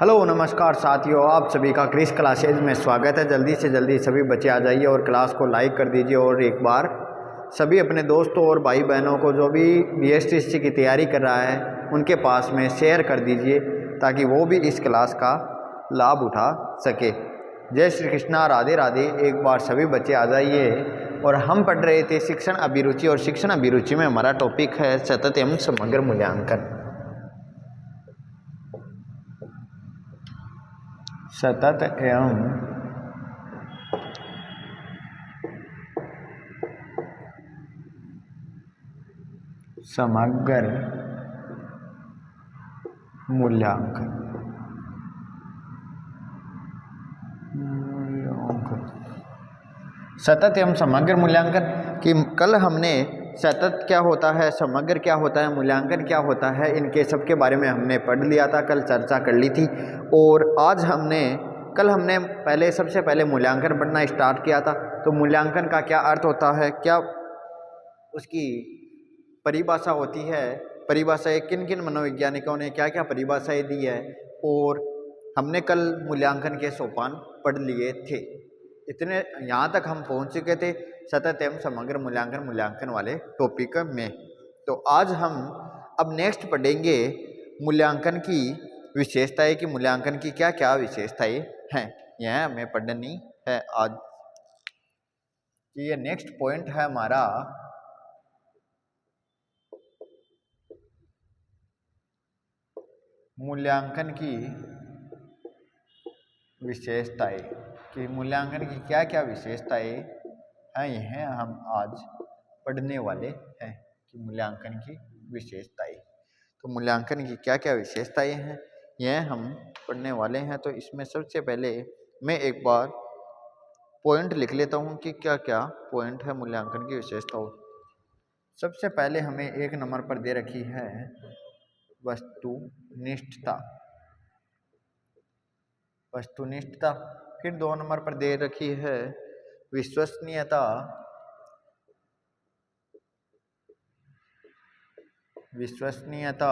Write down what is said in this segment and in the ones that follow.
Hello नमस्कार साथियों, आप सभी का क्रिस क्लासेज में स्वागत है। जल्दी से जल्दी सभी बच्चे आ जाइए और क्लास को लाइक कर दीजिए और एक बार सभी अपने दोस्तों और भाई बहनों को जो भी BSTC की तैयारी कर रहा है उनके पास में शेयर कर दीजिए ताकि वो भी इस क्लास का लाभ उठा सके। जय श्री कृष्णा, राधे राधे। एक बार सभी बच्चे आ जाइए। और हम पढ़ रहे थे शिक्षण अभिरुचि, और शिक्षण अभिरुचि में हमारा टॉपिक है सतत एवं समग्र मूल्यांकन। सतत एवं समग्र मूल्यांकन। सतत एवं समग्र मूल्यांकन कि कल हमने सतत क्या होता है, समग्र क्या होता है, मूल्यांकन क्या होता है, इनके सब के बारे में हमने पढ़ लिया था, कल चर्चा कर ली थी। और आज कल हमने सबसे पहले मूल्यांकन पढ़ना स्टार्ट किया था। तो मूल्यांकन का क्या अर्थ होता है, क्या उसकी परिभाषा होती है, परिभाषाएं किन किन मनोवैज्ञानिकों ने क्या क्या परिभाषाएं दी है, और हमने कल मूल्यांकन के सोपान पढ़ लिए थे। इतने यहाँ तक हम पहुँच चुके थे सतत एवं समग्र मूल्यांकन वाले टॉपिक में। तो आज हम अब नेक्स्ट पढ़ेंगे मूल्यांकन की विशेषताएं, कि मूल्यांकन की क्या क्या विशेषताएं हैं, यह हमें पढ़नी है आज। ये नेक्स्ट पॉइंट है हमारा मूल्यांकन की विशेषताएं, कि मूल्यांकन की क्या क्या विशेषताएं हैं, यह हम आज पढ़ने वाले हैं कि मूल्यांकन की विशेषताएं। तो मूल्यांकन की क्या क्या विशेषताएं हैं यह हम पढ़ने वाले हैं। तो इसमें सबसे पहले मैं एक बार पॉइंट लिख लेता हूं कि क्या क्या पॉइंट है मूल्यांकन की विशेषताओं। सबसे पहले हमें एक नंबर पर दे रखी है वस्तुनिष्ठता। वस्तुनिष्ठता। फिर 2 नंबर पर दे रखी है विश्वसनीयता। विश्वसनीयता।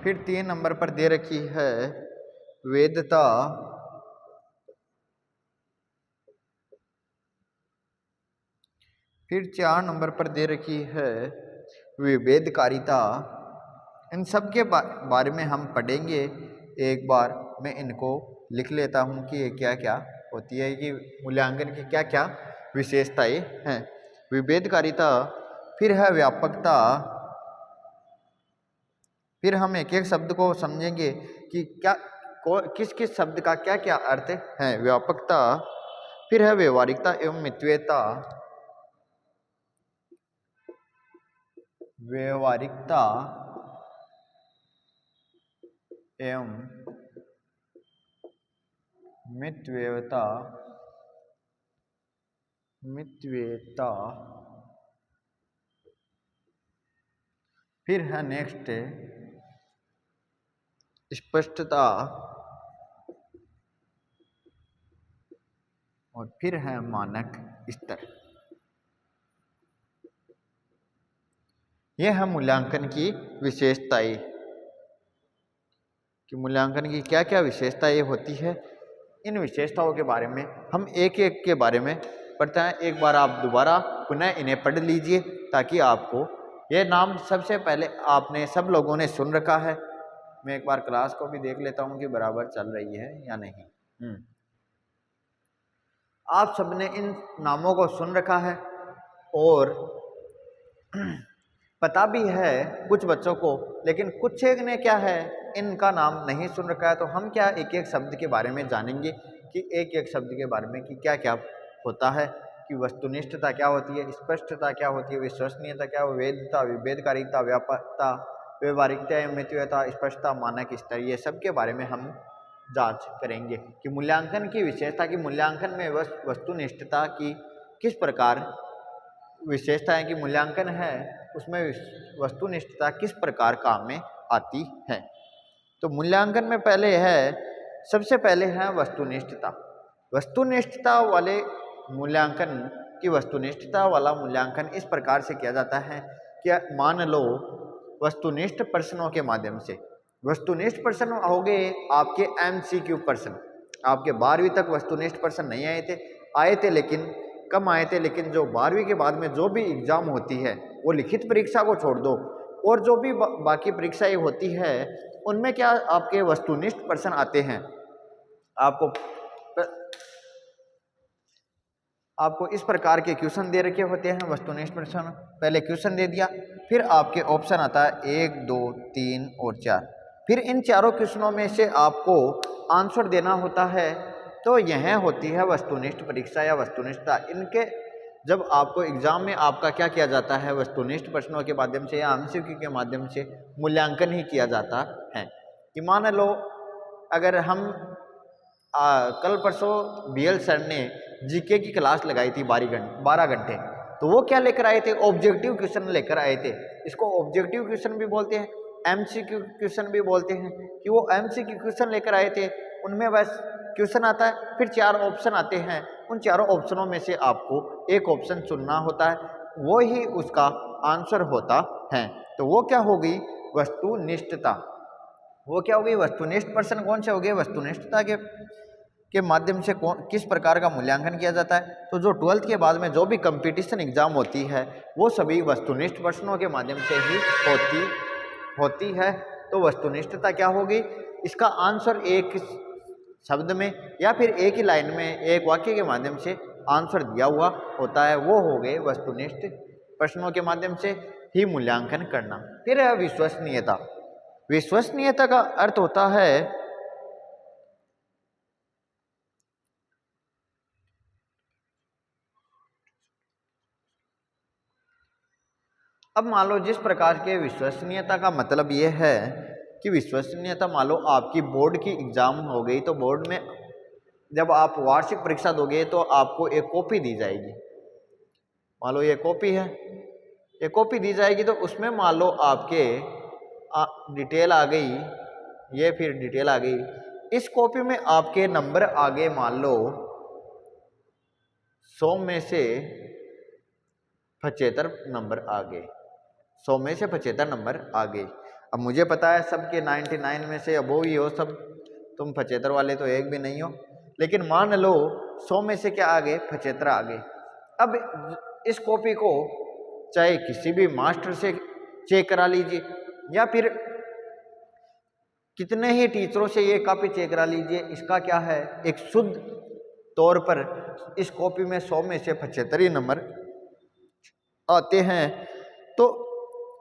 फिर 3 नंबर पर दे रखी है वैधता। फिर 4 नंबर पर दे रखी है विभेदकारिता। इन सब के बारे में हम पढ़ेंगे। एक बार मैं इनको लिख लेता हूं कि ये क्या क्या होती है, कि मूल्यांकन की क्या क्या विशेषताएं हैं। विभेदकारिता, फिर है व्यापकता। फिर हम एक एक शब्द को समझेंगे कि किस किस शब्द का क्या क्या अर्थ है। व्यापकता। फिर है व्यवहारिकता एवं मितव्ययता। व्यवहारिकता एवं मितव्ययता। मितव्ययता। फिर है नेक्स्ट स्पष्टता। और फिर है मानक स्तर। यह है मूल्यांकन की विशेषताएं, कि मूल्यांकन की क्या क्या विशेषताएं होती है। इन विशेषताओं के बारे में हम एक एक के बारे में पढ़ते हैं। एक बार आप दोबारा पुनः इन्हें पढ़ लीजिए ताकि आपको यह नाम सबसे पहले आपने सब लोगों ने सुन रखा है। मैं एक बार क्लास को भी देख लेता हूं कि बराबर चल रही है या नहीं। आप सबने इन नामों को सुन रखा है और पता भी है कुछ बच्चों को, लेकिन कुछ एक ने क्या है इनका नाम नहीं सुन रखा है। तो हम क्या एक एक शब्द के बारे में जानेंगे, कि एक एक शब्द के बारे में कि क्या क्या होता है, कि वस्तुनिष्ठता क्या होती है, स्पष्टता क्या होती है, विश्वसनीयता क्या, वैधता, विभेदकारिता, व्यापकता, व्यवहारिकता, मितव्ययता, स्पष्टता, मानक स्तर, ये सब के बारे में हम जांच करेंगे कि मूल्यांकन की विशेषता, की मूल्यांकन में वस्तुनिष्ठता की किस प्रकार विशेषता है, कि मूल्यांकन है उसमें वस्तुनिष्ठता किस प्रकार काम में आती है। तो मूल्यांकन में सबसे पहले है वस्तुनिष्ठता। वस्तुनिष्ठता वाले मूल्यांकन की वस्तुनिष्ठता वाला मूल्यांकन इस प्रकार से किया जाता है कि मान लो वस्तुनिष्ठ प्रश्नों के माध्यम से, वस्तुनिष्ठ प्रश्न हो गए आपके MCQ प्रश्न। आपके 12वीं तक वस्तुनिष्ठ प्रश्न नहीं आए थे लेकिन कम आए थे, लेकिन जो 12वीं के बाद में जो भी एग्जाम होती है वो लिखित परीक्षा को छोड़ दो और जो भी बाकी परीक्षाएं होती है उनमें क्या आपके वस्तुनिष्ठ प्रश्न आते हैं। आपको इस प्रकार के क्वेश्चन दे रखे होते हैं वस्तुनिष्ठ प्रश्न। पहले क्वेश्चन दे दिया, फिर आपके ऑप्शन आता है 1, 2, 3 और 4। फिर इन चारों क्वेश्चनों में से आपको आंसर देना होता है। तो यह होती है वस्तुनिष्ठ परीक्षा या वस्तुनिष्ठता। इनके जब आपको एग्जाम में आपका क्या किया जाता है, वस्तुनिष्ठ प्रश्नों के माध्यम से या MCQ के माध्यम से मूल्यांकन ही किया जाता है। कि मान लो अगर हम कल परसों BL सर ने GK की क्लास लगाई थी 12 घंटे, तो वो क्या लेकर आए थे, ऑब्जेक्टिव क्वेश्चन लेकर आए थे। इसको ऑब्जेक्टिव क्वेश्चन भी बोलते हैं, MCQ क्वेश्चन भी बोलते हैं। कि वो MCQ क्वेश्चन लेकर आए थे, उनमें बस क्वेश्चन आता है, फिर 4 ऑप्शन आते हैं। उन चारों ऑप्शनों में से आपको एक ऑप्शन चुनना होता है, वो ही उसका आंसर होता है। तो वो क्या होगी, वस्तुनिष्ठता। वो क्या होगी, वस्तुनिष्ठ प्रश्न कौन से हो गए, वस्तुनिष्ठता के माध्यम से किस प्रकार का मूल्यांकन किया जाता है। तो जो 12th के बाद में जो भी कंपटीशन एग्जाम होती है वो सभी वस्तुनिष्ठ प्रश्नों के माध्यम से ही होती है। तो वस्तुनिष्ठता क्या होगी, इसका आंसर एक शब्द में या फिर एक ही लाइन में एक वाक्य के माध्यम से आंसर दिया हुआ होता है, वो हो गए वस्तुनिष्ठ प्रश्नों के माध्यम से ही मूल्यांकन करना। फिर है विश्वसनीयता। विश्वसनीयता का अर्थ होता है अब मान लो जिस प्रकार के विश्वसनीयता का मतलब ये है कि विश्वसनीयता मान लो आपकी बोर्ड की एग्जाम हो गई, तो बोर्ड में जब आप वार्षिक परीक्षा दोगे तो आपको एक कॉपी दी जाएगी। मान लो ये कॉपी है, ये कॉपी दी जाएगी, तो उसमें मान लो आपके डिटेल आ गई, ये फिर डिटेल आ गई। इस कॉपी में आपके नंबर आगे मान लो 100 में से 75 नंबर आ गए, 100 में से 75 नंबर आ गए। अब मुझे पता है सबके 99 में से अबोव ही हो सब, तुम 75 वाले तो एक भी नहीं हो, लेकिन मान लो 100 में से क्या आ गए, 75 आ गए। अब इस कॉपी को चाहे किसी भी मास्टर से चेक करा लीजिए या फिर कितने ही टीचरों से ये कॉपी चेक करा लीजिए, इसका क्या है, एक शुद्ध तौर पर इस कॉपी में 100 में से 75 ही नंबर आते हैं। तो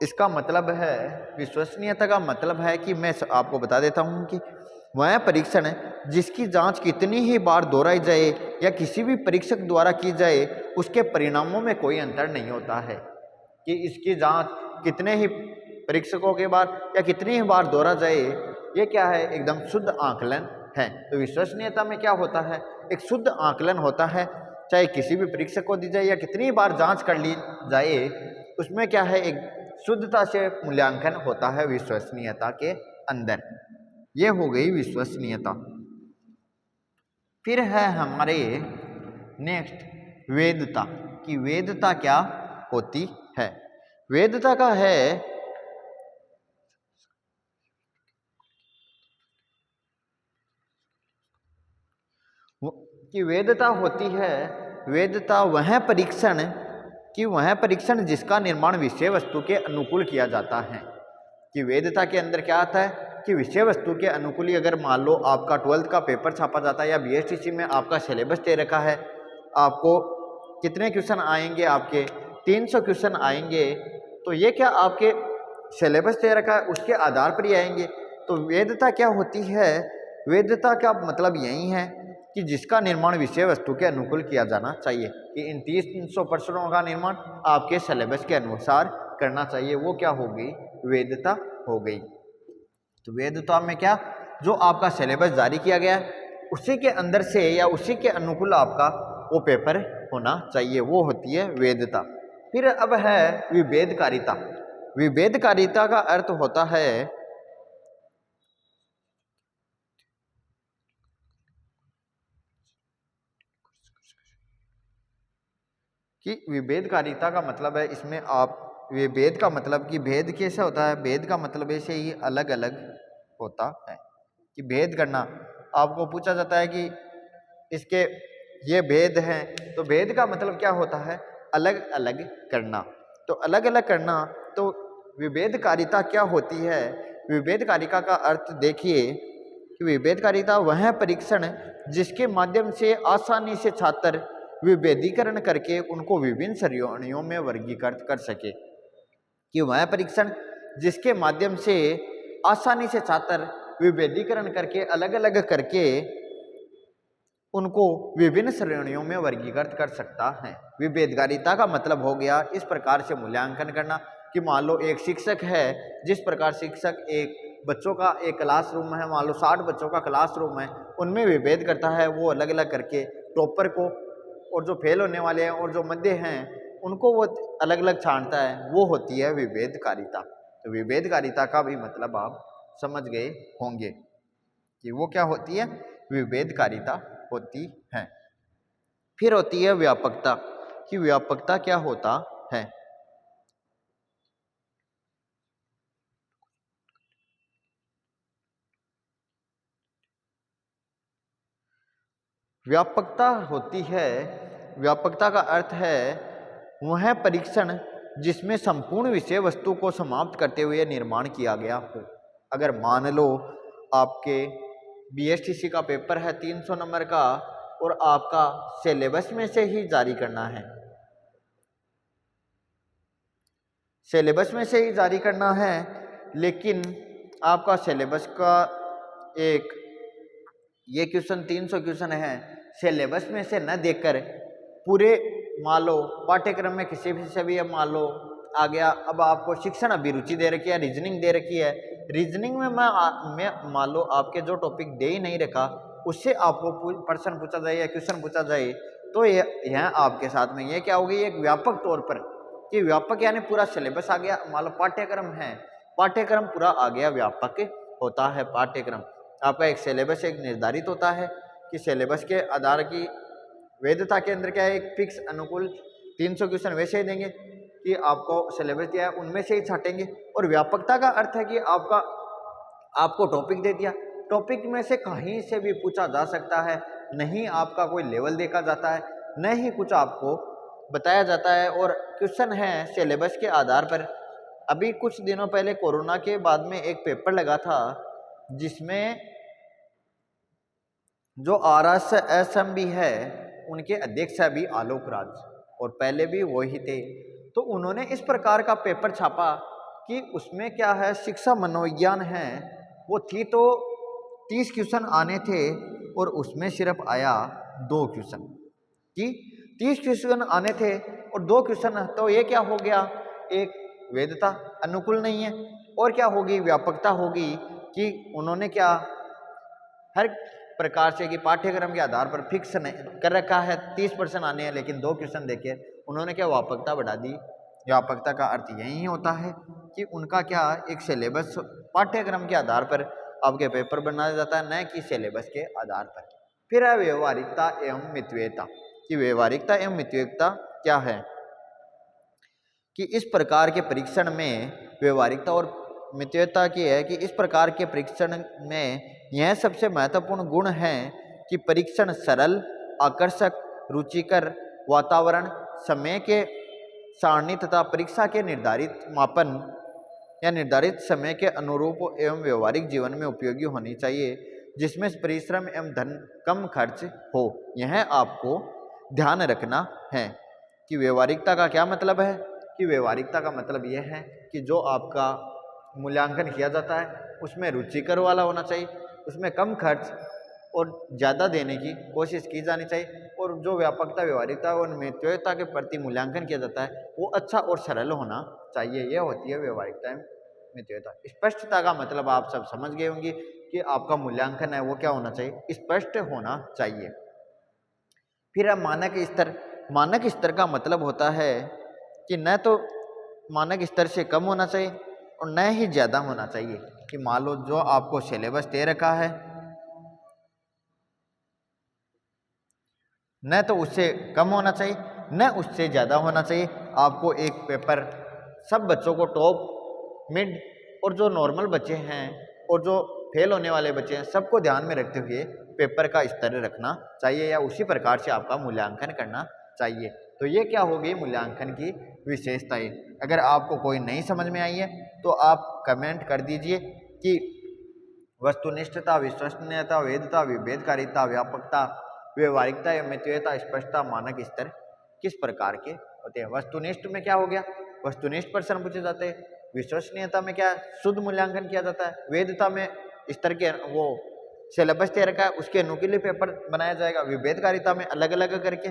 इसका मतलब है, विश्वसनीयता का मतलब है कि मैं आपको बता देता हूं कि वह परीक्षण जिसकी जांच कितनी ही बार दोहराई जाए या किसी भी परीक्षक द्वारा की जाए उसके परिणामों में कोई अंतर नहीं होता है। कि इसकी जांच कितने ही परीक्षकों के बाद या कितनी ही बार दोहरा जाए, ये क्या है, एकदम शुद्ध आकलन है। तो विश्वसनीयता में क्या होता है, एक शुद्ध आकलन होता है, चाहे किसी भी परीक्षक को दी जाए या कितनी बार जांच कर ली जाए, उसमें क्या है, एक शुद्धता से मूल्यांकन होता है विश्वसनीयता के अंदर। ये हो गई विश्वसनीयता। फिर है हमारे नेक्स्ट वैधता। कि वैधता क्या होती है। वैधता का है कि वैधता होती है, वैधता वह परीक्षण जिसका निर्माण विषय वस्तु के अनुकूल किया जाता है। कि वैधता के अंदर क्या आता है कि विषय वस्तु के अनुकूल, अगर मान लो आपका 12th का पेपर छापा जाता है या BSTC में आपका सिलेबस दे रखा है, आपको कितने क्वेश्चन आएंगे, आपके 300 क्वेश्चन आएंगे, तो ये क्या आपके सिलेबस दे रखा है उसके आधार पर ही आएंगे। तो वैधता क्या होती है, वैधता का मतलब यही है कि जिसका निर्माण विषय वस्तु के अनुकूल किया जाना चाहिए। कि इन 300 प्रश्नों का निर्माण आपके सिलेबस के अनुसार करना चाहिए, वो क्या होगी, वैधता हो गई। तो वैधता में क्या, जो आपका सिलेबस जारी किया गया है उसी के अंदर से या उसी के अनुकूल आपका वो पेपर होना चाहिए, वो होती है वैधता। फिर अब है विभेदकारिता। विभेदकारिता का अर्थ होता है कि विभेदकारिता का मतलब है, इसमें आप विभेद का मतलब कि भेद कैसे होता है, भेद का मतलब ऐसे ही अलग अलग होता है। कि भेद करना, आपको पूछा जाता है कि इसके ये भेद हैं, तो भेद का मतलब क्या होता है? अलग अलग करना। तो अलग अलग करना, तो विभेदकारिता क्या होती है? विभेदकारिता का अर्थ देखिए कि विभेदकारिता वह परीक्षण जिसके माध्यम से आसानी से छात्र विभेदीकरण करके उनको विभिन्न श्रेणियों में वर्गीकृत कर सके। कि वह परीक्षण जिसके माध्यम से आसानी से छात्र विभेदीकरण करके अलग अलग करके उनको विभिन्न श्रेणियों में वर्गीकृत कर सकता है। विभेदकारिता का मतलब हो गया इस प्रकार से मूल्यांकन करना कि मान लो एक शिक्षक है, जिस प्रकार शिक्षक एक बच्चों का एक क्लासरूम है, मान लो 60 बच्चों का क्लासरूम है, उनमें विभेद करता है, वो अलग अलग करके टॉपर को और जो फेल होने वाले हैं और जो मध्य हैं उनको वो अलग अलग छांटता है, वो होती है विभेदकारिता। तो विभेदकारिता का भी मतलब आप समझ गए होंगे कि वो क्या होती है, विभेदकारिता होती है। फिर होती है व्यापकता, कि व्यापकता क्या होता है। व्यापकता होती है, व्यापकता का अर्थ है वह परीक्षण जिसमें संपूर्ण विषय वस्तु को समाप्त करते हुए निर्माण किया गया हो। अगर मान लो आपके बीएसटीसी का पेपर है 300 नंबर का और आपका सिलेबस में से ही जारी करना है, सिलेबस में से ही जारी करना है, लेकिन आपका सिलेबस का एक ये क्वेश्चन 300 क्वेश्चन है, सिलेबस में से न देकर पूरे मान लो पाठ्यक्रम में किसी भी से भी मान लो आ गया। अब आपको शिक्षण अभिरुचि दे रखी है, रीजनिंग दे रखी है, रीजनिंग में मैं मान लो आपके जो टॉपिक दे ही नहीं रखा उससे आपको प्रश्न पूछा जाए या क्वेश्चन पूछा जाए, तो यह आपके साथ में ये क्या होगी, एक व्यापक तौर पर, कि व्यापक यानी पूरा सिलेबस आ गया। मान लो पाठ्यक्रम है, पाठ्यक्रम पूरा आ गया, व्यापक होता है पाठ्यक्रम। आपका एक सिलेबस एक निर्धारित होता है कि सिलेबस के आधार की वैधता के अंदर क्या है, एक फिक्स अनुकूल 300 क्वेश्चन वैसे ही देंगे कि आपको सिलेबस दिया है उनमें से ही छाटेंगे। और व्यापकता का अर्थ है कि आपको टॉपिक दे दिया, टॉपिक में से कहीं से भी पूछा जा सकता है, नहीं आपका कोई लेवल देखा जाता है, न ही कुछ आपको बताया जाता है, और क्वेश्चन है सिलेबस के आधार पर। अभी कुछ दिनों पहले कोरोना के बाद में एक पेपर लगा था जिसमें जो RSSMB है उनके अध्यक्ष है अभी आलोक राज, और पहले भी वही थे। तो उन्होंने इस प्रकार का पेपर छापा कि उसमें क्या है, शिक्षा मनोविज्ञान है वो थी, तो 30 क्वेश्चन आने थे और उसमें सिर्फ आया 2 क्वेश्चन, कि 30 क्वेश्चन आने थे और 2 क्वेश्चन, तो ये क्या हो गया, एक वैधता अनुकूल नहीं है, और क्या होगी, व्यापकता होगी कि उन्होंने क्या हर प्रकार से कि पाठ्यक्रम के आधार पर फिक्स कर रखा है 30% आने हैं, लेकिन 2 क्वेश्चन देके उन्होंने क्या व्यापकता बढ़ा दी। व्यापकता का अर्थ यही होता है कि उनका क्या एक सिलेबस पाठ्यक्रम के आधार पर आपके पेपर बनाया जाता है, न कि सिलेबस के आधार पर। फिर है व्यवहारिकता एवं मितव्ययिता, कि व्यवहारिकता एवं मितव्ययिता क्या है, कि इस प्रकार के परीक्षण में व्यवहारिकता और मितव्ययिता की है कि इस प्रकार के परीक्षण में यह सबसे महत्वपूर्ण गुण है कि परीक्षण सरल, आकर्षक, रुचिकर, वातावरण, समय के सारणी तथा परीक्षा के निर्धारित मापन या निर्धारित समय के अनुरूप एवं व्यवहारिक जीवन में उपयोगी होनी चाहिए, जिसमें परिश्रम एवं धन कम खर्च हो। यह आपको ध्यान रखना है। कि व्यवहारिकता का क्या मतलब है, कि व्यवहारिकता का मतलब यह है कि जो आपका मूल्यांकन किया जाता है उसमें रुचिकर वाला होना चाहिए, उसमें कम खर्च और ज़्यादा देने की कोशिश की जानी चाहिए, और जो व्यापकता, व्यवहारिकता और मितव्ययिता के प्रति मूल्यांकन किया जाता है वो अच्छा और सरल होना चाहिए। यह होती है व्यवहारिकता एवं मितव्ययिता। स्पष्टता का मतलब आप सब समझ गए होंगे कि आपका मूल्यांकन है वो क्या होना चाहिए, स्पष्ट होना चाहिए। फिर अब मानक स्तर, मानक स्तर का मतलब होता है कि न तो मानक स्तर से कम होना चाहिए और न ही ज़्यादा होना चाहिए। कि मान लो जो आपको सिलेबस दे रखा है न तो उससे कम होना चाहिए न उससे ज़्यादा होना चाहिए। आपको एक पेपर सब बच्चों को टॉप, मिड और जो नॉर्मल बच्चे हैं और जो फेल होने वाले बच्चे हैं सबको ध्यान में रखते हुए पेपर का स्तर रखना चाहिए या उसी प्रकार से आपका मूल्यांकन करना चाहिए। तो ये क्या होगी मूल्यांकन की विशेषताएं। अगर आपको कोई नहीं समझ में आई है तो आप कमेंट कर दीजिए कि वस्तुनिष्ठता, विश्वसनीयता, वैधता, विभेदकारिता, व्यापकता, व्यवहारिकता, मितव्ययता, स्पष्टता, मानक स्तर किस प्रकार के होते हैं। वस्तुनिष्ठ में क्या हो गया, वस्तुनिष्ठ प्रश्न पूछे जाते हैं। विश्वसनीयता में क्या शुद्ध मूल्यांकन किया जाता है। वैधता में स्तर के वो सिलेबस तैयार का उसके अनुकूल पेपर बनाया जाएगा। विभेदकारिता में अलग अलग करके,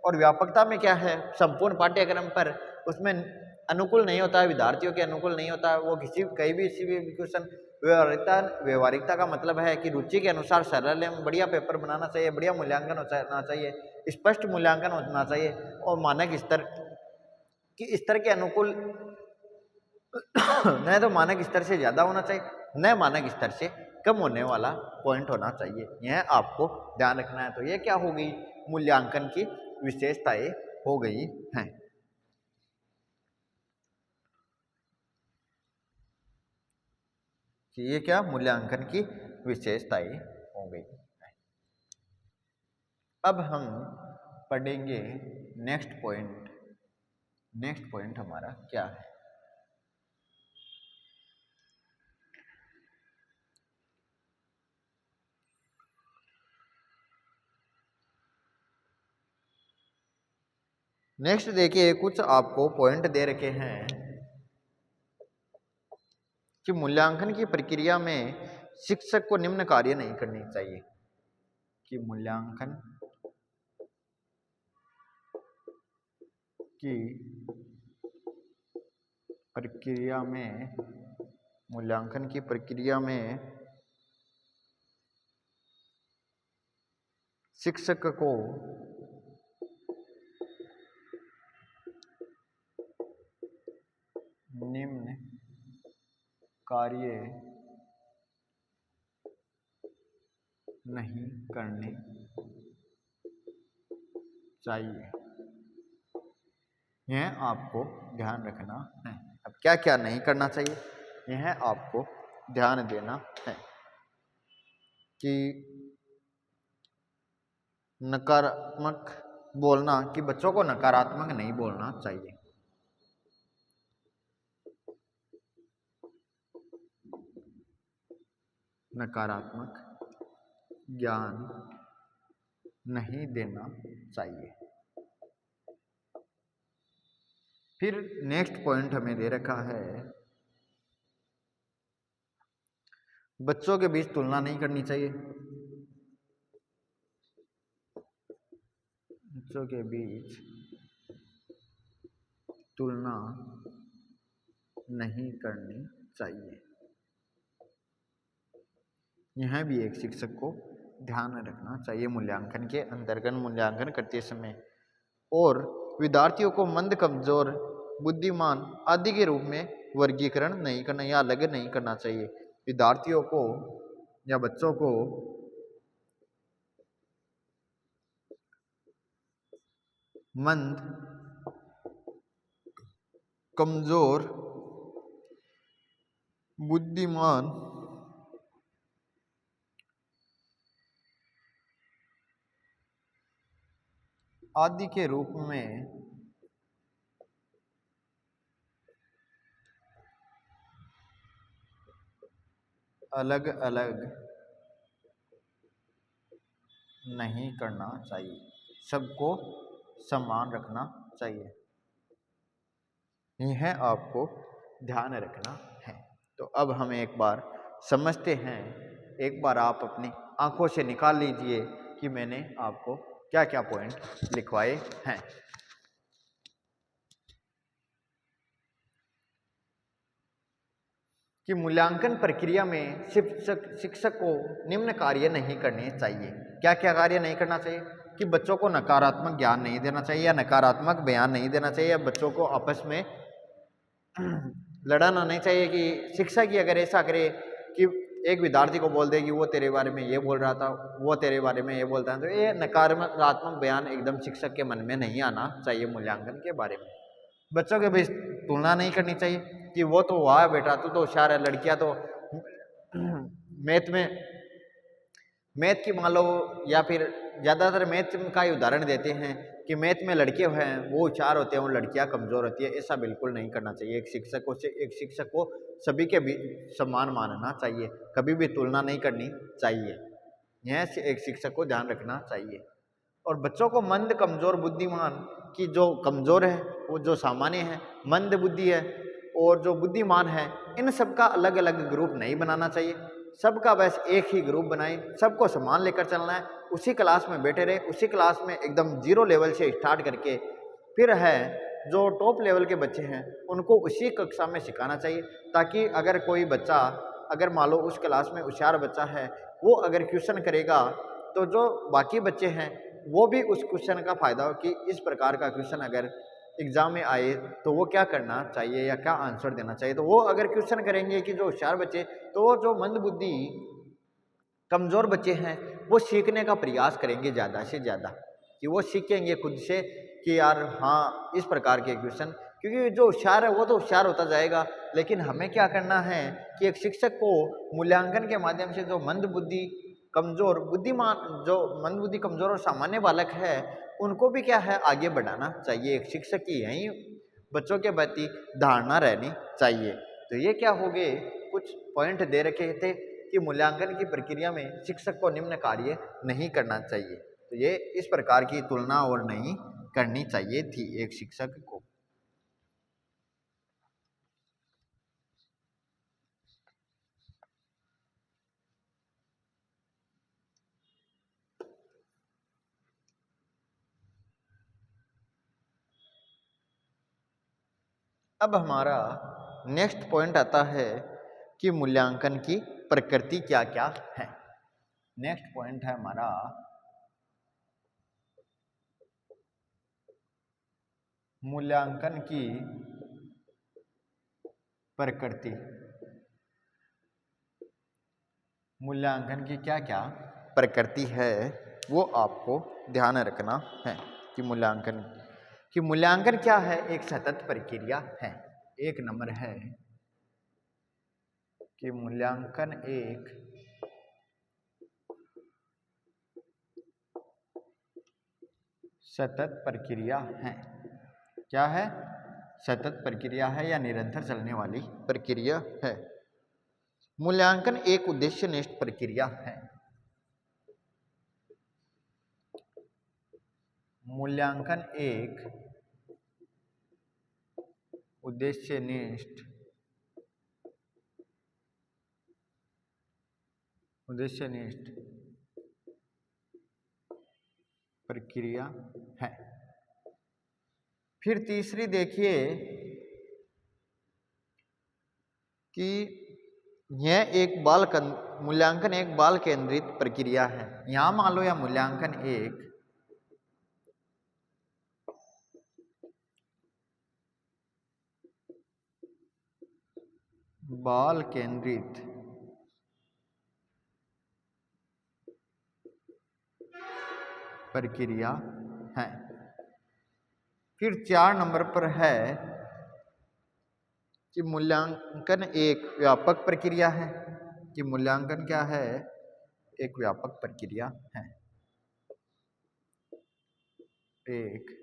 और व्यापकता में क्या है संपूर्ण पाठ्यक्रम पर उसमें अनुकूल नहीं होता है, विद्यार्थियों के अनुकूल नहीं होता है, वो कहीं भी किसी भी क्वेश्चन। व्यवहारिकता का मतलब है कि रुचि के अनुसार सरल एवं बढ़िया पेपर बनाना चाहिए, बढ़िया मूल्यांकन होना चाहिए, स्पष्ट मूल्यांकन होना चाहिए, और मानक स्तर कि स्तर के अनुकूल न तो मानक स्तर से ज्यादा होना चाहिए न मानक स्तर से कम होने वाला पॉइंट होना चाहिए। यह आपको ध्यान रखना है। तो ये क्या हो गई मूल्यांकन की विशेषताएं हो गई हैं। ये क्या मूल्यांकन की विशेषताएं हो गई। अब हम पढ़ेंगे नेक्स्ट पॉइंट। नेक्स्ट पॉइंट हमारा क्या है। नेक्स्ट देखिए, कुछ आपको पॉइंट दे रखे हैं कि मूल्यांकन की प्रक्रिया में शिक्षक को निम्न कार्य नहीं करनी चाहिए। कि मूल्यांकन की प्रक्रिया में शिक्षक को निम्न कार्य नहीं करने चाहिए। यह आपको ध्यान रखना है। अब क्या क्या नहीं करना चाहिए, यह आपको ध्यान देना है कि नकारात्मक बोलना, कि बच्चों को नकारात्मक नहीं बोलना चाहिए। नकारात्मक ज्ञान नहीं देना चाहिए। फिर नेक्स्ट पॉइंट हमें दे रखा है, बच्चों के बीच तुलना नहीं करनी चाहिए। बच्चों के बीच तुलना नहीं करनी चाहिए। यह भी एक शिक्षक को ध्यान रखना चाहिए मूल्यांकन के अंतर्गत, मूल्यांकन करते समय। और विद्यार्थियों को मंद, कमजोर, बुद्धिमान आदि के रूप में वर्गीकरण नहीं करना या अलग नहीं करना चाहिए। विद्यार्थियों को या बच्चों को मंद, कमजोर, बुद्धिमान आदि के रूप में अलग अलग नहीं करना चाहिए, सबको समान रखना चाहिए। यह आपको ध्यान रखना है। तो अब हम एक बार समझते हैं, एक बार आप अपनी आंखों से निकाल लीजिए कि मैंने आपको क्या क्या पॉइंट लिखवाए हैं। कि मूल्यांकन प्रक्रिया में शिक्षक को निम्न कार्य नहीं करने चाहिए। क्या क्या कार्य नहीं करना चाहिए, कि बच्चों को नकारात्मक ज्ञान नहीं देना चाहिए या नकारात्मक बयान नहीं देना चाहिए, या बच्चों को आपस में लड़ाना नहीं चाहिए। कि शिक्षक ही अगर ऐसा करे कि एक विद्यार्थी को बोल दे कि वो तेरे बारे में ये बोल रहा था, वो तेरे बारे में ये बोलता है, तो ये नकारात्मक बयान एकदम शिक्षक के मन में नहीं आना चाहिए मूल्यांकन के बारे में। बच्चों के बीच तुलना नहीं करनी चाहिए कि वो तो वाह बेटा तू तो होशियार है, लड़कियां तो मैथ में मैथ की मान लो, या फिर ज़्यादातर मैथ का ही उदाहरण देते हैं कि मैथ में लड़के हैं वो होशियार होते हैं और लड़कियां कमज़ोर होती है। ऐसा बिल्कुल नहीं करना चाहिए। एक शिक्षक को सभी के भी सम्मान मानना चाहिए, कभी भी तुलना नहीं करनी चाहिए। यह एक शिक्षक को ध्यान रखना चाहिए। और बच्चों को मंद, कमज़ोर, बुद्धिमान की जो कमज़ोर है वो जो सामान्य है, मंद बुद्धि है और जो बुद्धिमान है, इन सब का अलग अलग ग्रुप नहीं बनाना चाहिए। सबका बस एक ही ग्रुप बनाए, सबको समान लेकर चलना है, उसी क्लास में बैठे रहे, उसी क्लास में एकदम जीरो लेवल से स्टार्ट करके फिर है जो टॉप लेवल के बच्चे हैं उनको उसी कक्षा में सिखाना चाहिए, ताकि अगर कोई बच्चा, अगर मान लो उस क्लास में होशियार बच्चा है, वो अगर क्वेश्चन करेगा तो जो बाकी बच्चे हैं वो भी उस क्वेश्चन का फायदा हो कि इस प्रकार का क्वेश्चन अगर एग्जाम में आए तो वो क्या करना चाहिए या क्या आंसर देना चाहिए। तो वो अगर क्वेश्चन करेंगे कि जो होशियार बच्चे, तो वो जो मंद बुद्धि कमज़ोर बच्चे हैं वो सीखने का प्रयास करेंगे ज़्यादा से ज़्यादा, कि वो सीखेंगे खुद से कि यार हाँ इस प्रकार के क्वेश्चन, क्योंकि जो होशियार है वो तो होशियार होता जाएगा। लेकिन हमें क्या करना है कि एक शिक्षक को मूल्यांकन के माध्यम से जो मंद बुद्धि कमज़ोर बुद्धिमान, जो मंद बुद्धि कमज़ोर और सामान्य बालक है उनको भी क्या है आगे बढ़ाना चाहिए। एक शिक्षक की यही बच्चों के प्रति धारणा रहनी चाहिए। तो ये क्या हो गए, कुछ पॉइंट दे रखे थे कि मूल्यांकन की प्रक्रिया में शिक्षक को निम्न कार्य नहीं करना चाहिए। तो ये इस प्रकार की तुलना और नहीं करनी चाहिए थी एक शिक्षक को। अब हमारा नेक्स्ट पॉइंट आता है कि मूल्यांकन की प्रकृति क्या क्या है। नेक्स्ट पॉइंट है हमारा मूल्यांकन की प्रकृति। मूल्यांकन की क्या क्या प्रकृति है वो आपको ध्यान रखना है कि मूल्यांकन क्या है, एक सतत प्रक्रिया है। एक नंबर है कि मूल्यांकन एक सतत प्रक्रिया है। क्या है? सतत प्रक्रिया है या निरंतर चलने वाली प्रक्रिया है। मूल्यांकन एक उद्देश्यनिष्ठ प्रक्रिया है। मूल्यांकन एक उद्देश्यनिष्ठ प्रक्रिया है। फिर तीसरी देखिए कि यह एक मूल्यांकन एक बाल केंद्रित प्रक्रिया है। यहां मान लो या मूल्यांकन एक बाल केंद्रित प्रक्रिया है। फिर 4 नंबर पर है कि मूल्यांकन एक व्यापक प्रक्रिया है। कि मूल्यांकन क्या है? एक व्यापक प्रक्रिया है। एक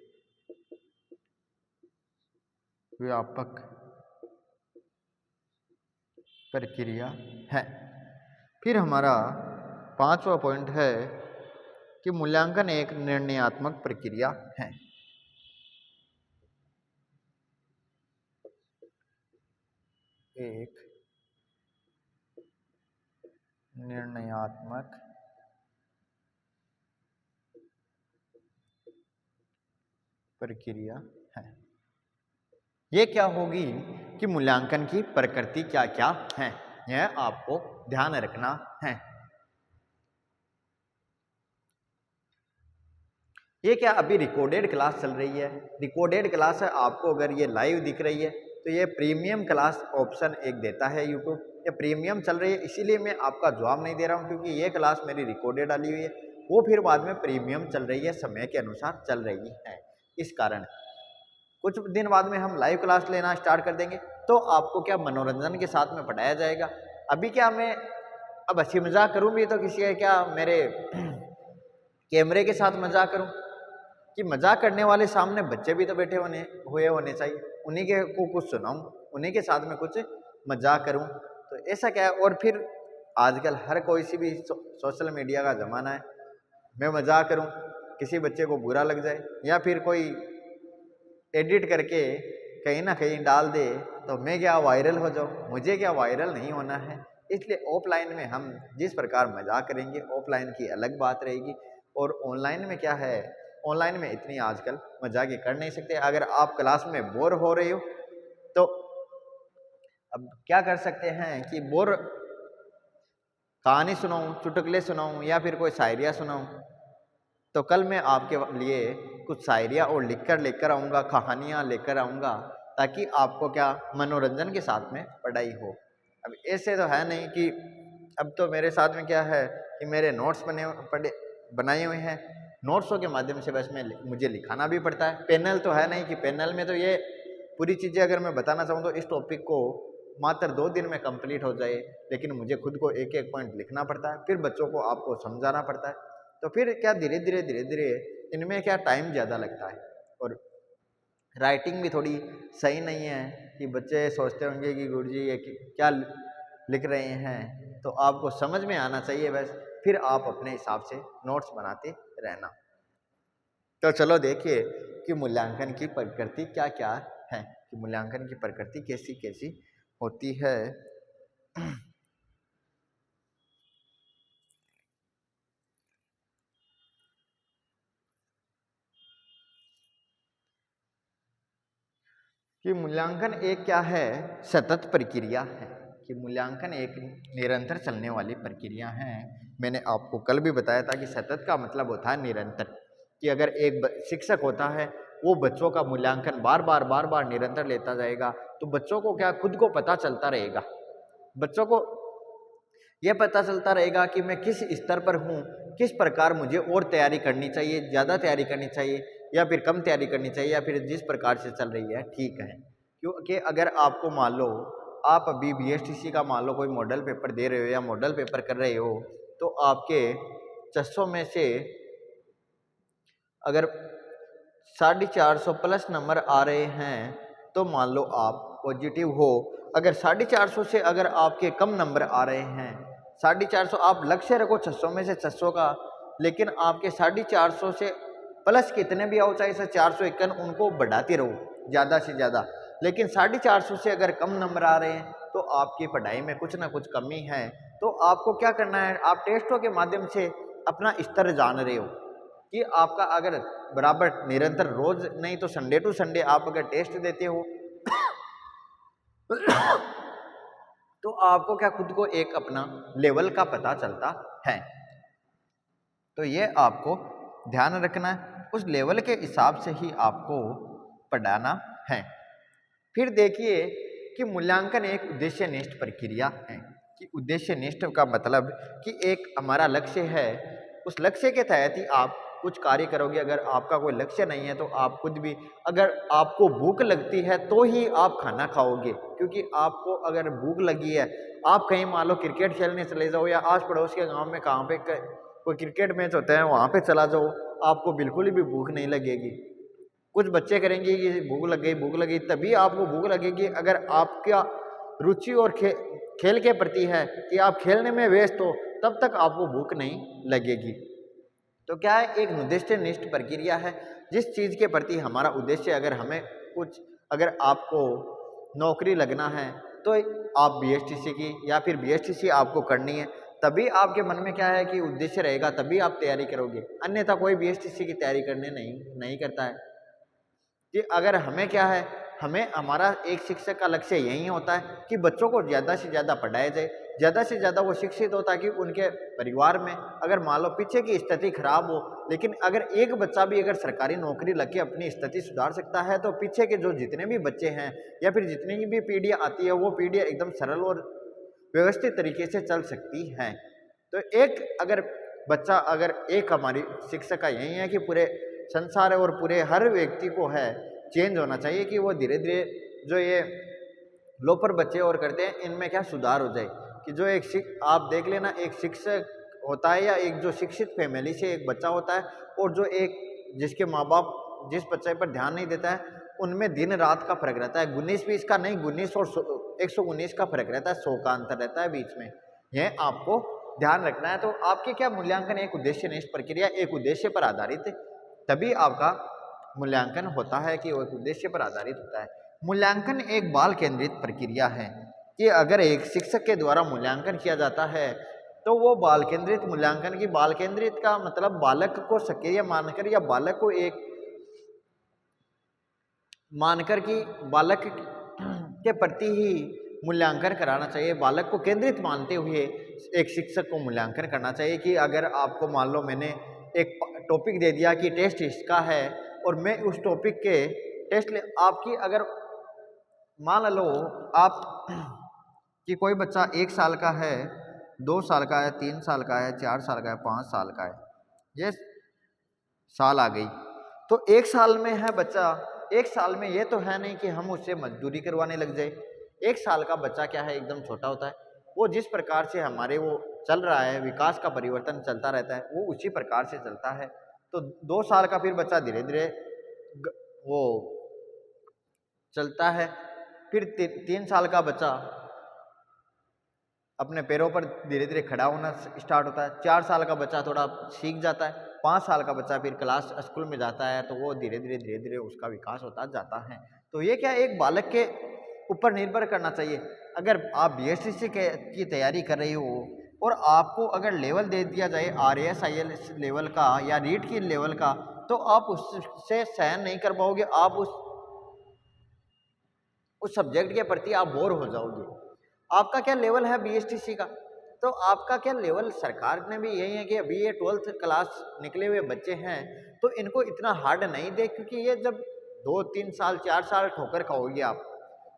व्यापक प्रक्रिया है। फिर हमारा 5वां पॉइंट है कि मूल्यांकन एक निर्णयात्मक प्रक्रिया है। एक निर्णयात्मक प्रक्रिया है। ये क्या होगी कि मूल्यांकन की प्रकृति क्या क्या है, यह आपको ध्यान रखना है। ये क्या अभी रिकॉर्डेड क्लास चल रही है? रिकॉर्डेड क्लास है, आपको अगर ये लाइव दिख रही है तो ये प्रीमियम क्लास ऑप्शन एक देता है यूट्यूब। ये प्रीमियम चल रही है, इसीलिए मैं आपका जवाब नहीं दे रहा हूँ, क्योंकि ये क्लास मेरी रिकॉर्डेड डाली हुई है, वो फिर बाद में प्रीमियम चल रही है, समय के अनुसार चल रही है। इस कारण कुछ दिन बाद में हम लाइव क्लास लेना स्टार्ट कर देंगे, तो आपको क्या मनोरंजन के साथ में पढ़ाया जाएगा। अभी क्या मैं अब हंसी मजाक करूँ भी तो किसी है क्या मेरे कैमरे के साथ मजाक करूँ कि मजाक करने वाले सामने बच्चे भी तो बैठे होने चाहिए, उन्हीं के को कुछ सुनाऊं, उन्हीं के साथ में कुछ मजाक करूं। तो ऐसा क्या है। और फिर आजकल हर कोई सी भी सोशल मीडिया का ज़माना है, मैं मजाक करूं किसी बच्चे को बुरा लग जाए या फिर कोई एडिट करके कहीं ना कहीं डाल दे तो मैं क्या वायरल हो जाऊं, मुझे क्या वायरल नहीं होना है। इसलिए ऑफलाइन में हम जिस प्रकार मजाक करेंगे ऑफलाइन की अलग बात रहेगी। और ऑनलाइन में क्या है, ऑनलाइन में इतनी आजकल मजाक कर नहीं सकते। अगर आप क्लास में बोर हो रहे हो तो अब क्या कर सकते हैं कि बोर कहानी सुनाऊं, चुटकुले सुनाऊं या फिर कोई शायरिया सुनाऊं। तो कल मैं आपके लिए कुछ शायरिया और लिखकर लेकर आऊँगा, कहानियाँ लेकर आऊँगा, ताकि आपको क्या मनोरंजन के साथ में पढ़ाई हो। अब ऐसे तो है नहीं कि अब तो मेरे साथ में क्या है कि मेरे नोट्स बनाए हुए हैं, नोट्सों के माध्यम से बस मुझे लिखाना भी पड़ता है। पैनल तो है नहीं कि पैनल में तो ये पूरी चीज़ें अगर मैं बताना चाहूँ तो इस टॉपिक को मात्र 2 दिन में कंप्लीट हो जाए, लेकिन मुझे खुद को एक एक पॉइंट लिखना पड़ता है, फिर बच्चों को आपको समझाना पड़ता है। तो फिर क्या धीरे धीरे इनमें क्या टाइम ज़्यादा लगता है। और राइटिंग भी थोड़ी सही नहीं है कि बच्चे सोचते होंगे कि गुरुजी ये क्या लिख रहे हैं। तो आपको समझ में आना चाहिए बस, फिर आप अपने हिसाब से नोट्स बनाते रहना। तो चलो देखिए कि मूल्यांकन की प्रकृति क्या क्या है, कि मूल्यांकन की प्रकृति कैसी कैसी होती है। कि मूल्यांकन एक क्या है, सतत प्रक्रिया है। कि मूल्यांकन एक निरंतर चलने वाली प्रक्रिया है। मैंने आपको कल भी बताया था कि सतत का मतलब होता है निरंतर। कि अगर एक शिक्षक होता है वो बच्चों का मूल्यांकन बार बार निरंतर लेता जाएगा तो बच्चों को क्या खुद को पता चलता रहेगा, बच्चों को यह पता चलता रहेगा कि मैं किस स्तर पर हूँ, किस प्रकार मुझे और तैयारी करनी चाहिए, ज़्यादा तैयारी करनी चाहिए या फिर कम तैयारी करनी चाहिए, या फिर जिस प्रकार से चल रही है ठीक है। क्योंकि अगर आपको मान लो आप अभी BSTC का मान लो कोई मॉडल पेपर दे रहे हो या मॉडल पेपर कर रहे हो, तो आपके 600 में से अगर 450 प्लस नंबर आ रहे हैं तो मान लो आप पॉजिटिव हो। अगर 450 से अगर आपके कम नंबर आ रहे हैं, 450 आप लक्ष्य रखो 600 में से 600 का, लेकिन आपके 450 से प्लस कितने भी आओ, चाहे 451, उनको बढ़ाते रहो ज़्यादा से ज़्यादा। लेकिन 450 से अगर कम नंबर आ रहे हैं तो आपकी पढ़ाई में कुछ ना कुछ कमी है। तो आपको क्या करना है, आप टेस्टों के माध्यम से अपना स्तर जान रहे हो कि आपका अगर बराबर निरंतर रोज नहीं तो संडे टू संडे आप अगर टेस्ट देते हो तो आपको क्या खुद को एक अपना लेवल का पता चलता है। तो ये आपको ध्यान रखना है, उस लेवल के हिसाब से ही आपको पढ़ाना है। फिर देखिए कि मूल्यांकन एक उद्देश्यनिष्ठ प्रक्रिया है। कि उद्देश्यनिष्ठ का मतलब कि एक हमारा लक्ष्य है, उस लक्ष्य के तहत ही आप कुछ कार्य करोगे। अगर आपका कोई लक्ष्य नहीं है तो आप खुद भी, अगर आपको भूख लगती है तो ही आप खाना खाओगे। क्योंकि आपको अगर भूख लगी है, आप कहीं मान लो क्रिकेट खेलने चले जाओ या आस पड़ोस के गांव में कहाँ पे कोई क्रिकेट मैच होता है वहाँ पे चला जाओ, आपको बिल्कुल भी भूख नहीं लगेगी। कुछ बच्चे करेंगे कि भूख लग गई, तभी आपको भूख लगेगी अगर आपका रुचि और खेल के प्रति है कि आप खेलने में व्यस्त हो, तब तक आपको भूख नहीं लगेगी। तो क्या है, एक उद्देश्यनिष्ठ प्रक्रिया है। जिस चीज़ के प्रति हमारा उद्देश्य, अगर हमें कुछ, अगर आपको नौकरी लगना है तो आप BSTC की या फिर BSTC आपको करनी है, तभी आपके मन में क्या है कि उद्देश्य रहेगा, तभी आप तैयारी करोगे। अन्यथा कोई BSTC की तैयारी करने नहीं करता है। कि अगर हमें क्या है, हमें हमारा एक शिक्षक का लक्ष्य यही होता है कि बच्चों को ज़्यादा से ज़्यादा पढ़ाया जाए, ज़्यादा से ज़्यादा वो शिक्षित हो, ताकि उनके परिवार में अगर मान लो पीछे की स्थिति खराब हो, लेकिन अगर एक बच्चा भी अगर सरकारी नौकरी लग के अपनी स्थिति सुधार सकता है तो पीछे के जो जितने भी बच्चे हैं या फिर जितनी भी पीढ़ियाँ आती है वो पीढ़ियाँ एकदम सरल और व्यवस्थित तरीके से चल सकती हैं। तो एक अगर बच्चा, अगर एक हमारी शिक्षक का यही है कि पूरे संसार और पूरे हर व्यक्ति को है चेंज होना चाहिए, कि वो धीरे धीरे जो ये लोफर बच्चे और करते हैं इनमें क्या सुधार हो जाए। कि जो आप देख लेना, एक शिक्षक होता है या एक जो शिक्षित फैमिली से एक बच्चा होता है और जो एक जिसके माँ बाप जिस बच्चे पर ध्यान नहीं देता है, उनमें दिन रात का फर्क रहता है। 19-20 का नहीं, 19 और 119 का फर्क रहता है, 100 का अंतर रहता है बीच में। यह आपको ध्यान रखना है। तो आपके क्या मूल्यांकन एक उद्देश्यनिष्ठ प्रक्रिया, एक उद्देश्य पर आधारित है, तभी आपका मूल्यांकन होता है कि वो एक उद्देश्य पर आधारित होता है। मूल्यांकन एक बाल केंद्रित प्रक्रिया है कि अगर एक शिक्षक के द्वारा मूल्यांकन किया जाता है तो वो बाल केंद्रित मूल्यांकन की, बाल केंद्रित का मतलब बालक को सक्रिय मानकर या बालक को एक मानकर कि बालक के प्रति ही मूल्यांकन कराना चाहिए। बालक को केंद्रित मानते हुए एक शिक्षक को मूल्यांकन करना चाहिए कि अगर आपको मान लो मैंने एक टॉपिक दे दिया कि टेस्ट इसका है और मैं उस टॉपिक के टेस्ट आपकी अगर मान लो आप कि कोई बच्चा 1 साल का है, 2 साल का है, 3 साल का है, 4 साल का है, 5 साल का है, ये साल आ गई तो 1 साल में है बच्चा। 1 साल में ये तो है नहीं कि हम उससे मजदूरी करवाने लग जाए। 1 साल का बच्चा क्या है, एकदम छोटा होता है, वो जिस प्रकार से हमारे वो चल रहा है, विकास का परिवर्तन चलता रहता है, वो उसी प्रकार से चलता है। तो 2 साल का फिर बच्चा धीरे धीरे वो चलता है, फिर 3 साल का बच्चा अपने पैरों पर धीरे धीरे खड़ा होना स्टार्ट होता है, 4 साल का बच्चा थोड़ा सीख जाता है, 5 साल का बच्चा फिर क्लास स्कूल में जाता है तो वो धीरे धीरे उसका विकास होता जाता है। तो ये क्या एक बालक के ऊपर निर्भर करना चाहिए। अगर आप बीएसटीसी की तैयारी कर रही हो और आपको अगर लेवल दे दिया जाए आरएएस आईएएस लेवल का या रीट की लेवल का, तो आप उससे सहन नहीं कर पाओगे, आप उस सब्जेक्ट के प्रति आप बोर हो जाओगे। आपका क्या लेवल है बीएसटीसी का, तो आपका क्या लेवल, सरकार ने भी यही है कि अभी ये 12th क्लास निकले हुए बच्चे हैं तो इनको इतना हार्ड नहीं दे, क्योंकि ये जब 2-3 साल 4 साल ठोकर खाओगे आप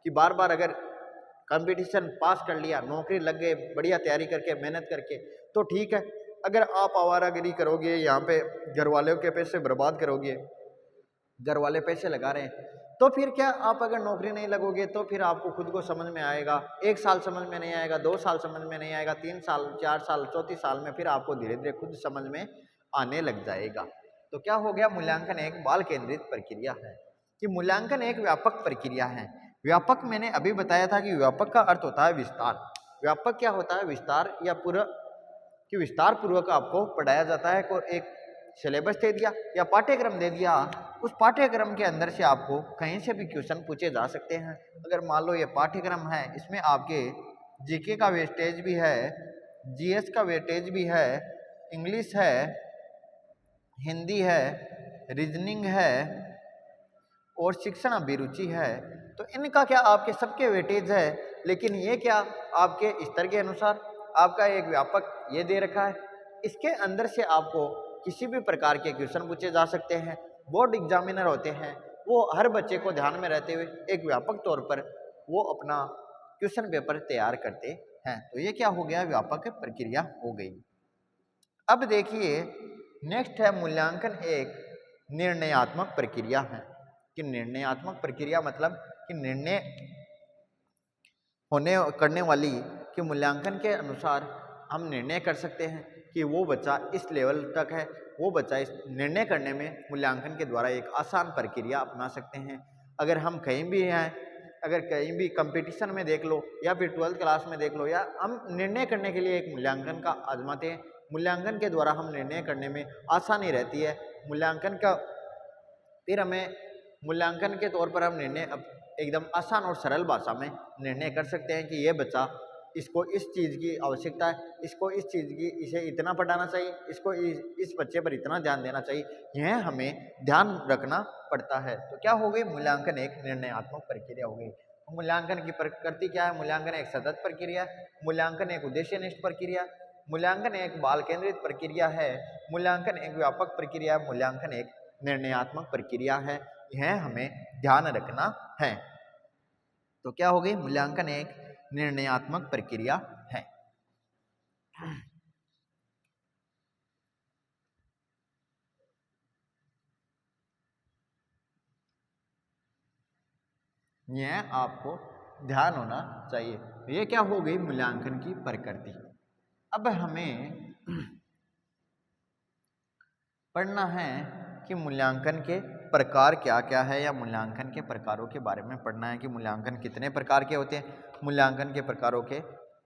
कि बार बार अगर कंपटीशन पास कर लिया, नौकरी लग गए बढ़िया तैयारी करके मेहनत करके तो ठीक है। अगर आप आवारागरी करोगे, यहाँ पे घर वालों के पैसे बर्बाद करोगे, घर वाले पैसे लगा रहे हैं, तो फिर क्या आप अगर नौकरी नहीं लगोगे तो फिर आपको खुद को समझ में आएगा, 1 साल समझ में नहीं आएगा, 2 साल समझ में नहीं आएगा, 3 साल 4 साल चौथी साल में फिर आपको धीरे धीरे खुद समझ में आने लग जाएगा। तो क्या हो गया, मूल्यांकन एक बाल केंद्रित प्रक्रिया है कि मूल्यांकन एक व्यापक प्रक्रिया है। व्यापक मैंने अभी बताया था कि व्यापक का अर्थ होता है विस्तार। व्यापक क्या होता है, विस्तार या पूरा कि विस्तार पूर्वक आपको पढ़ाया जाता है। को एक सिलेबस दे दिया या पाठ्यक्रम दे दिया, उस पाठ्यक्रम के अंदर से आपको कहीं से भी क्वेश्चन पूछे जा सकते हैं। अगर मान लो ये पाठ्यक्रम है, इसमें आपके जीके का वेस्टेज भी है, जीएस का वेस्टेज भी है, इंग्लिश है, हिंदी है, रीजनिंग है और शिक्षण अभिरुचि है, तो इनका क्या आपके सबके वेटेज है। लेकिन ये क्या आपके स्तर के अनुसार आपका एक व्यापक ये दे रखा है, इसके अंदर से आपको किसी भी प्रकार के क्वेश्चन पूछे जा सकते हैं। बोर्ड एग्जामिनर होते हैं, वो हर बच्चे को ध्यान में रहते हुए एक व्यापक तौर पर वो अपना क्वेश्चन पेपर तैयार करते हैं। तो ये क्या हो गया, व्यापक प्रक्रिया हो गई। अब देखिए नेक्स्ट है मूल्यांकन एक निर्णयात्मक प्रक्रिया है कि निर्णयात्मक प्रक्रिया मतलब कि निर्णय करने वाली कि मूल्यांकन के अनुसार हम निर्णय कर सकते हैं कि वो बच्चा इस लेवल तक है, वो बच्चा इस निर्णय करने में मूल्यांकन के द्वारा एक आसान प्रक्रिया अपना सकते हैं। अगर हम कहीं भी हैं, अगर कहीं भी कंपटीशन में देख लो या फिर 12th क्लास में देख लो, या हम निर्णय करने के लिए एक मूल्यांकन का आजमाते हैं, मूल्यांकन के द्वारा हम निर्णय करने में आसानी रहती है। मूल्यांकन का फिर हमें मूल्यांकन के तौर पर हम निर्णय एकदम आसान और सरल भाषा में निर्णय कर सकते हैं कि ये बच्चा, इसको इस चीज़ की आवश्यकता है, इसको इस चीज़ की, इसे इतना पढ़ाना चाहिए, इसको इस बच्चे पर इतना ध्यान देना चाहिए, यह हमें ध्यान रखना पड़ता है। तो क्या हो गई, मूल्यांकन एक निर्णयात्मक प्रक्रिया हो गई। तो मूल्यांकन की प्रकृति क्या है, मूल्यांकन एक सतत प्रक्रिया, मूल्यांकन एक उद्देश्यनिष्ठ प्रक्रिया, मूल्यांकन एक बाल केंद्रित प्रक्रिया है, मूल्यांकन एक व्यापक प्रक्रिया, मूल्यांकन एक निर्णयात्मक प्रक्रिया है। यह हमें ध्यान रखना है। तो क्या हो गई, मूल्यांकन एक निर्णयात्मक प्रक्रिया है। यह आपको ध्यान होना चाहिए। तो ये क्या हो गई मूल्यांकन की प्रकृति। अब हमें पढ़ना है कि मूल्यांकन के प्रकार क्या क्या है, या मूल्यांकन के प्रकारों के बारे में पढ़ना है कि मूल्यांकन कितने प्रकार के होते हैं, मूल्यांकन के प्रकारों के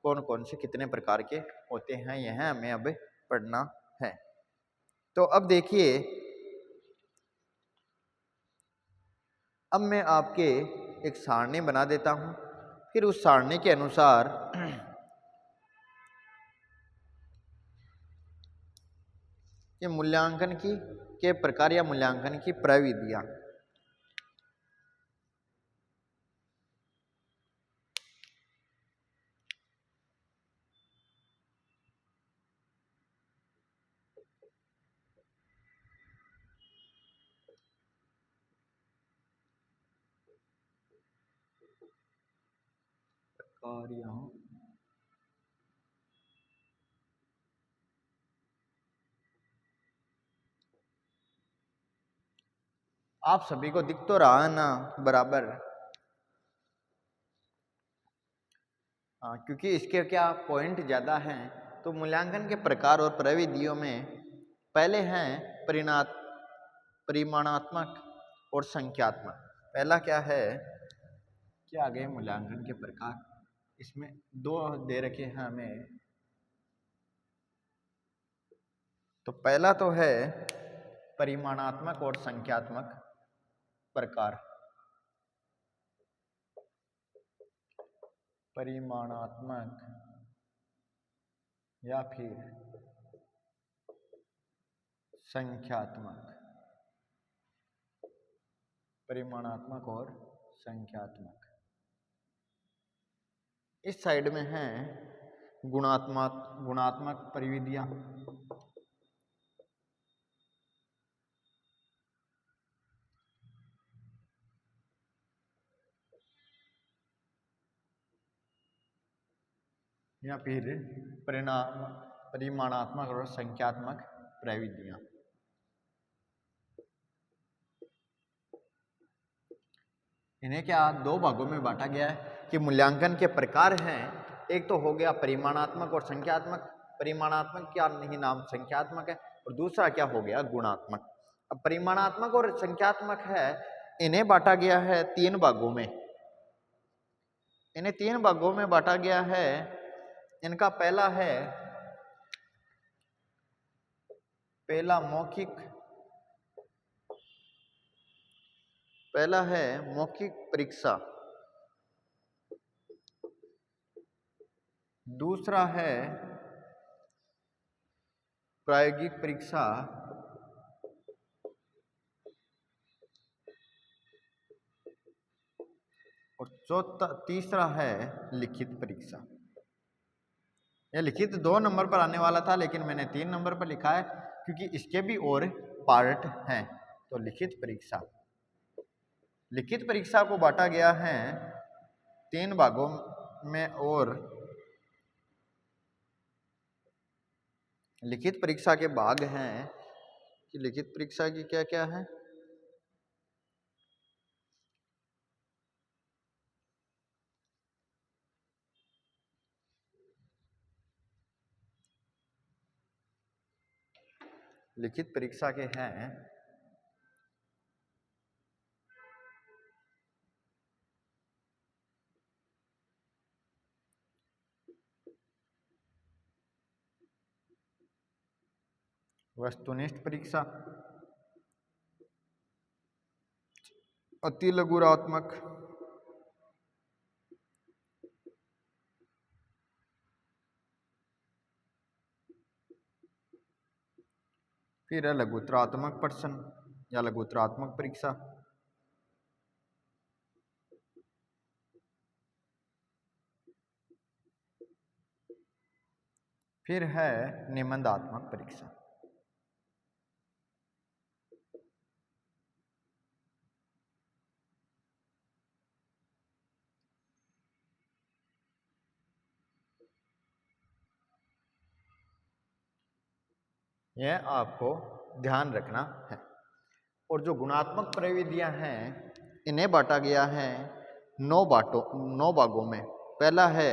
कौन कौन से कितने प्रकार के होते हैं, यह हमें अब पढ़ना है। तो अब देखिए, अब मैं आपके एक सारणी बना देता हूं, फिर उस सारणी के अनुसार ये मूल्यांकन की के प्रकार या मूल्यांकन की प्रविधियां। प्रकारियां आप सभी को दिख तो रहा है ना बराबर? हाँ, क्योंकि इसके क्या पॉइंट ज़्यादा हैं। तो मूल्यांकन के प्रकार और प्रविधियों में पहले हैं परिमाणात्मक और संख्यात्मक। पहला क्या है, क्या आ गए मूल्यांकन के प्रकार, इसमें दो दे रखे हैं हमें। तो पहला तो है परिमाणात्मक और संख्यात्मक प्रकार। परिमाणात्मक या फिर संख्यात्मक। परिमाणात्मक और संख्यात्मक। इस साइड में है गुणात्मक परिविधियां। या फिर परिमाणात्मक और संख्यात्मक प्रविधियां। इन्हें क्या दो भागों में बांटा गया है कि मूल्यांकन के प्रकार हैं। एक तो हो गया परिमाणात्मक और संख्यात्मक। परिमाणात्मक क्या नहीं नाम संख्यात्मक है, और दूसरा क्या हो गया गुणात्मक। अब परिमाणात्मक और संख्यात्मक है, इन्हें बांटा गया है तीन भागों में। इन्हें तीन भागों में बांटा गया है। इनका पहला है मौखिक परीक्षा। दूसरा है प्रायोगिक परीक्षा। और तीसरा है लिखित परीक्षा। यह लिखित 2 नंबर पर आने वाला था, लेकिन मैंने 3 नंबर पर लिखा है क्योंकि इसके भी और पार्ट हैं। तो लिखित परीक्षा को बांटा गया है 3 भागों में। और लिखित परीक्षा के भाग हैं कि लिखित परीक्षा की क्या क्या है। लिखित परीक्षा के हैं वस्तुनिष्ठ परीक्षा, अति लघुरात्मक, फिर है लघुतरात्मक प्रश्न या लघुतरात्मक परीक्षा, फिर है निबंधात्मक परीक्षा। यह आपको ध्यान रखना है। और जो गुणात्मक प्रविधियां हैं, इन्हें बांटा गया है नौ भागों में। पहला है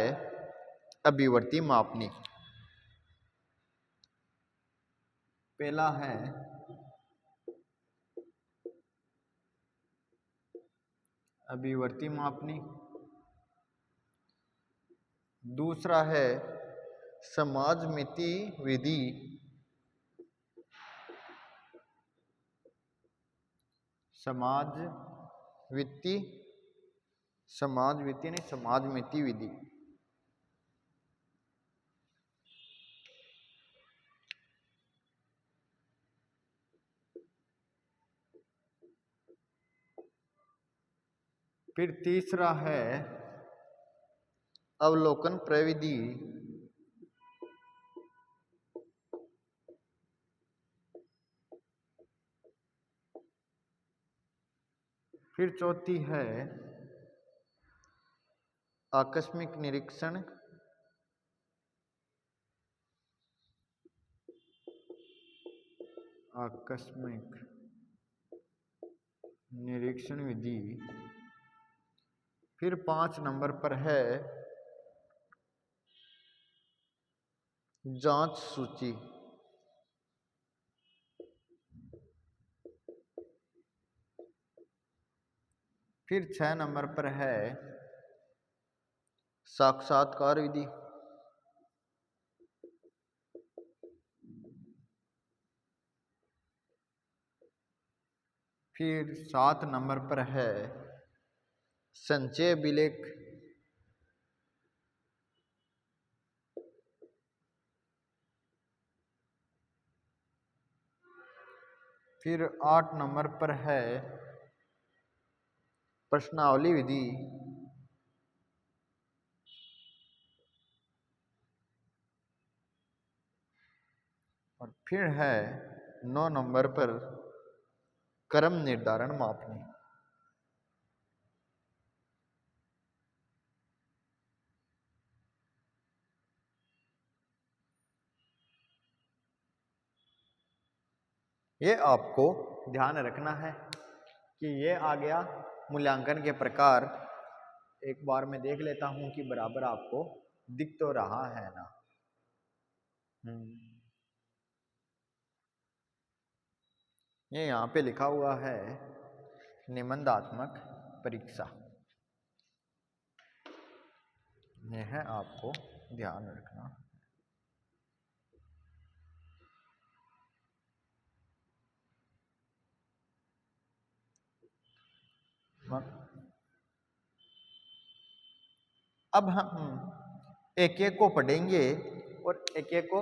अभिवर्ती मापनी। पहला है अभिवर्ती मापनी। दूसरा है समाजमिति विधि। समाजमिति विधि। फिर तीसरा है अवलोकन प्रविधि। फिर चौथी है आकस्मिक निरीक्षण। आकस्मिक निरीक्षण विधि। फिर 5 नंबर पर है जांच सूची। फिर 6 नंबर पर है साक्षात्कार विधि। फिर 7 नंबर पर है संचय अभिलेख। फिर 8 नंबर पर है प्रश्नावली विधि। और फिर है 9 नंबर पर क्रम निर्धारण मापनी। ये आपको ध्यान रखना है कि ये आ गया मूल्यांकन के प्रकार। एक बार मैं देख लेता हूं कि बराबर आपको दिख तो रहा है ना। ये यहाँ पे लिखा हुआ है निबंधात्मक परीक्षा। ये है आपको ध्यान रखना। अब हम एक एक को पढ़ेंगे और एक एक को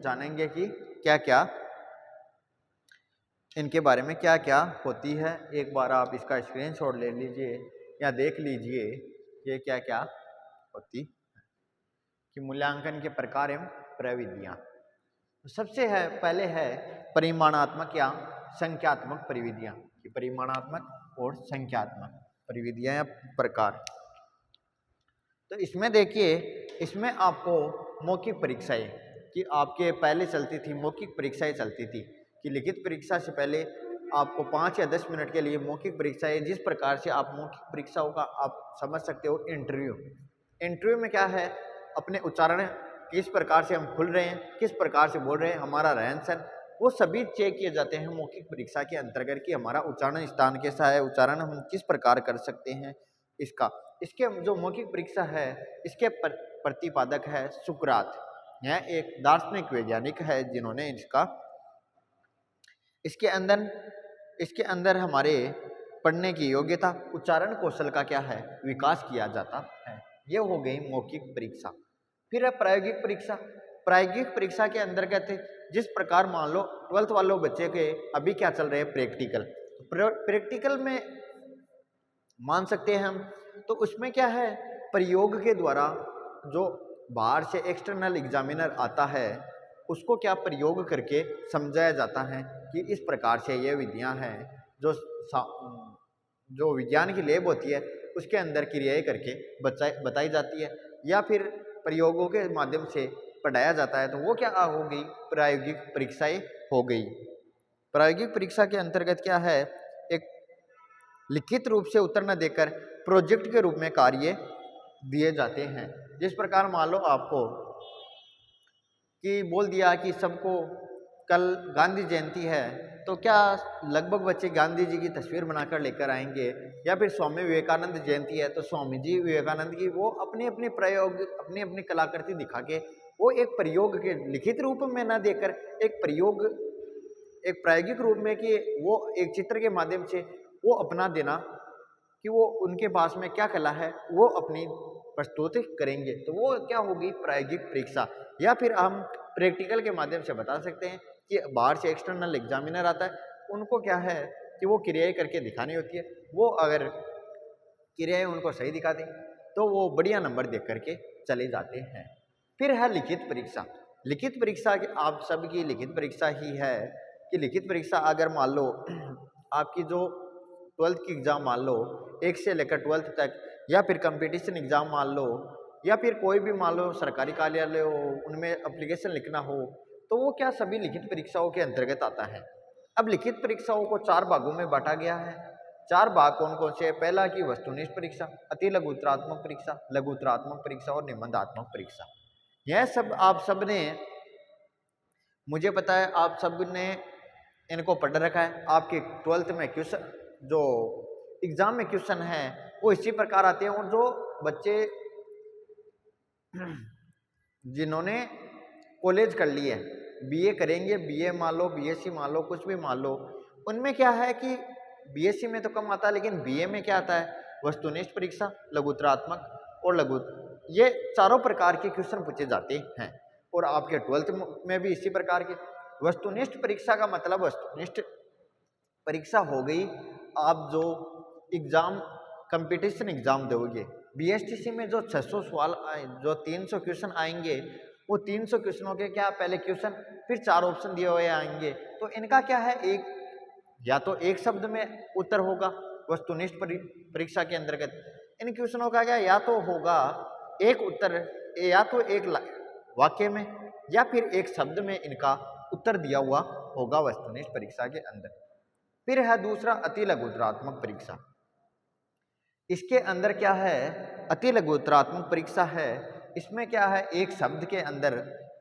जानेंगे कि क्या क्या इनके बारे में क्या क्या होती है। एक बार आप इसका स्क्रीनशॉट ले लीजिए या देख लीजिए ये क्या क्या होती कि मूल्यांकन के प्रकार एवं प्रविधियां। सबसे है पहले है परिमाणात्मक या संख्यात्मक प्रविधियां कि परिमाणात्मक और संख्यात्मक प्रविधियां या प्रकार। तो इसमें देखिए, इसमें आपको मौखिक परीक्षाएं कि आपके पहले चलती थी मौखिक परीक्षाएं चलती थी कि लिखित परीक्षा से पहले आपको 5 या 10 मिनट के लिए मौखिक परीक्षाएं। जिस प्रकार से आप मौखिक परीक्षाओं का आप समझ सकते हो इंटरव्यू में क्या है, अपने उच्चारण किस प्रकार से हम खुल रहे हैं, किस प्रकार से बोल रहे हैं, हमारा रहन सहन, वो सभी चेक किए जाते हैं मौखिक परीक्षा के अंतर्गत कि हमारा उच्चारण स्थान कैसा है, उच्चारण हम किस प्रकार कर सकते हैं इसका। इसके जो मौखिक परीक्षा है इसके प्रतिपादक है सुकरात। यह एक दार्शनिक वैज्ञानिक है जिन्होंने इसके अंदर हमारे पढ़ने की योग्यता, उच्चारण कौशल का क्या है विकास किया जाता है। ये हो गई मौखिक परीक्षा। फिर है प्रायोगिक परीक्षा। प्रायोगिक परीक्षा के अंतर्गत जिस प्रकार मान लो 12th वालों बच्चे के अभी क्या चल रहे हैं प्रैक्टिकल में मान सकते हैं हम। तो उसमें क्या है, प्रयोग के द्वारा जो बाहर से एक्सटर्नल एग्जामिनर आता है उसको क्या प्रयोग करके समझाया जाता है कि इस प्रकार से ये विधियां हैं। जो विज्ञान की लैब होती है उसके अंदर क्रियाएं करके बताई जाती है या फिर प्रयोगों के माध्यम से पढ़ाया जाता है। तो वो क्या हो गई, प्रायोगिक परीक्षाएं हो गई। प्रायोगिक परीक्षा के अंतर्गत क्या है, एक लिखित रूप से उत्तर न देकर प्रोजेक्ट के रूप में कार्य दिए जाते हैं। जिस प्रकार मान लो आपको कि बोल दिया कि सबको कल गांधी जयंती है, तो क्या लगभग बच्चे गांधी जी की तस्वीर बनाकर लेकर आएंगे, या फिर स्वामी विवेकानंद जयंती है तो स्वामी जी विवेकानंद की वो अपने अपने प्रयोग अपनी अपनी कलाकृति दिखा के वो एक प्रयोग के लिखित रूप में ना देकर एक प्रयोग एक प्रायोगिक रूप में कि वो एक चित्र के माध्यम से वो अपना देना कि वो उनके पास में क्या कला है वो अपनी प्रस्तुत करेंगे, तो वो क्या होगी प्रायोगिक परीक्षा। या फिर हम प्रैक्टिकल के माध्यम से बता सकते हैं कि बाहर से एक्सटर्नल एग्जामिनर आता है, उनको क्या है कि वो क्रियाएं करके दिखानी होती है, वो अगर क्रियाएं उनको सही दिखा दें तो वो बढ़िया नंबर देख करके चले जाते हैं। फिर है लिखित परीक्षा। लिखित परीक्षा आप सबकी लिखित परीक्षा ही है कि लिखित परीक्षा अगर मान लो आपकी जो 12th की एग्ज़ाम मान लो 1 से लेकर 12th तक, या फिर कंपटीशन एग्ज़ाम मान लो, या फिर कोई भी मान लो सरकारी कार्यालय हो उनमें एप्लीकेशन लिखना हो, तो वो क्या सभी लिखित परीक्षाओं के अंतर्गत आता है। अब लिखित परीक्षाओं को 4 भागों में बांटा गया है। 4 भाग कौन कौन से? पहला की वस्तुनिष्ठ परीक्षा, अति लघु उत्तरात्मक परीक्षा, लघु उत्तरात्मक परीक्षा और निबंधात्मक परीक्षा। यह सब आप सब ने, मुझे पता है आप सब ने इनको पढ़ रखा है। आपके 12th में क्वेश्चन जो एग्जाम में क्वेश्चन है वो इसी प्रकार आते हैं, और जो बच्चे जिन्होंने कॉलेज कर लिए, बीए करेंगे, बीए मान लो, बीएससी मान लो, कुछ भी मान लो, उनमें क्या है कि बीएससी में तो कम आता है, लेकिन बीए में क्या आता है? वस्तुनिष्ठ परीक्षा, लघुत्तरात्मक और लघु, ये चारों प्रकार के क्वेश्चन पूछे जाते हैं। और आपके 12th में भी इसी प्रकार के। वस्तुनिष्ठ परीक्षा का मतलब वस्तुनिष्ठ परीक्षा हो गई आप जो एग्जाम कंपटीशन एग्जाम दोगे। बीएसटीसी में जो 600 सवाल आए, जो 300 क्वेश्चन आएंगे, वो 300 क्वेश्चनों के क्या पहले क्वेश्चन फिर 4 ऑप्शन दिए हुए आएंगे, तो इनका क्या है एक या तो एक शब्द में उत्तर होगा वस्तुनिष्ठ परीक्षा के अंतर्गत। इन क्वेश्चनों का क्या या तो होगा एक उत्तर, या तो एक वाक्य में या फिर एक शब्द में इनका उत्तर दिया हुआ होगा वस्तुनिष्ठ परीक्षा के अंदर। फिर है दूसरा अति लघुत्तरात्मक परीक्षा। इसके अंदर क्या है? अति लघुत्तरात्मक परीक्षा है, इसमें क्या है एक शब्द के अंदर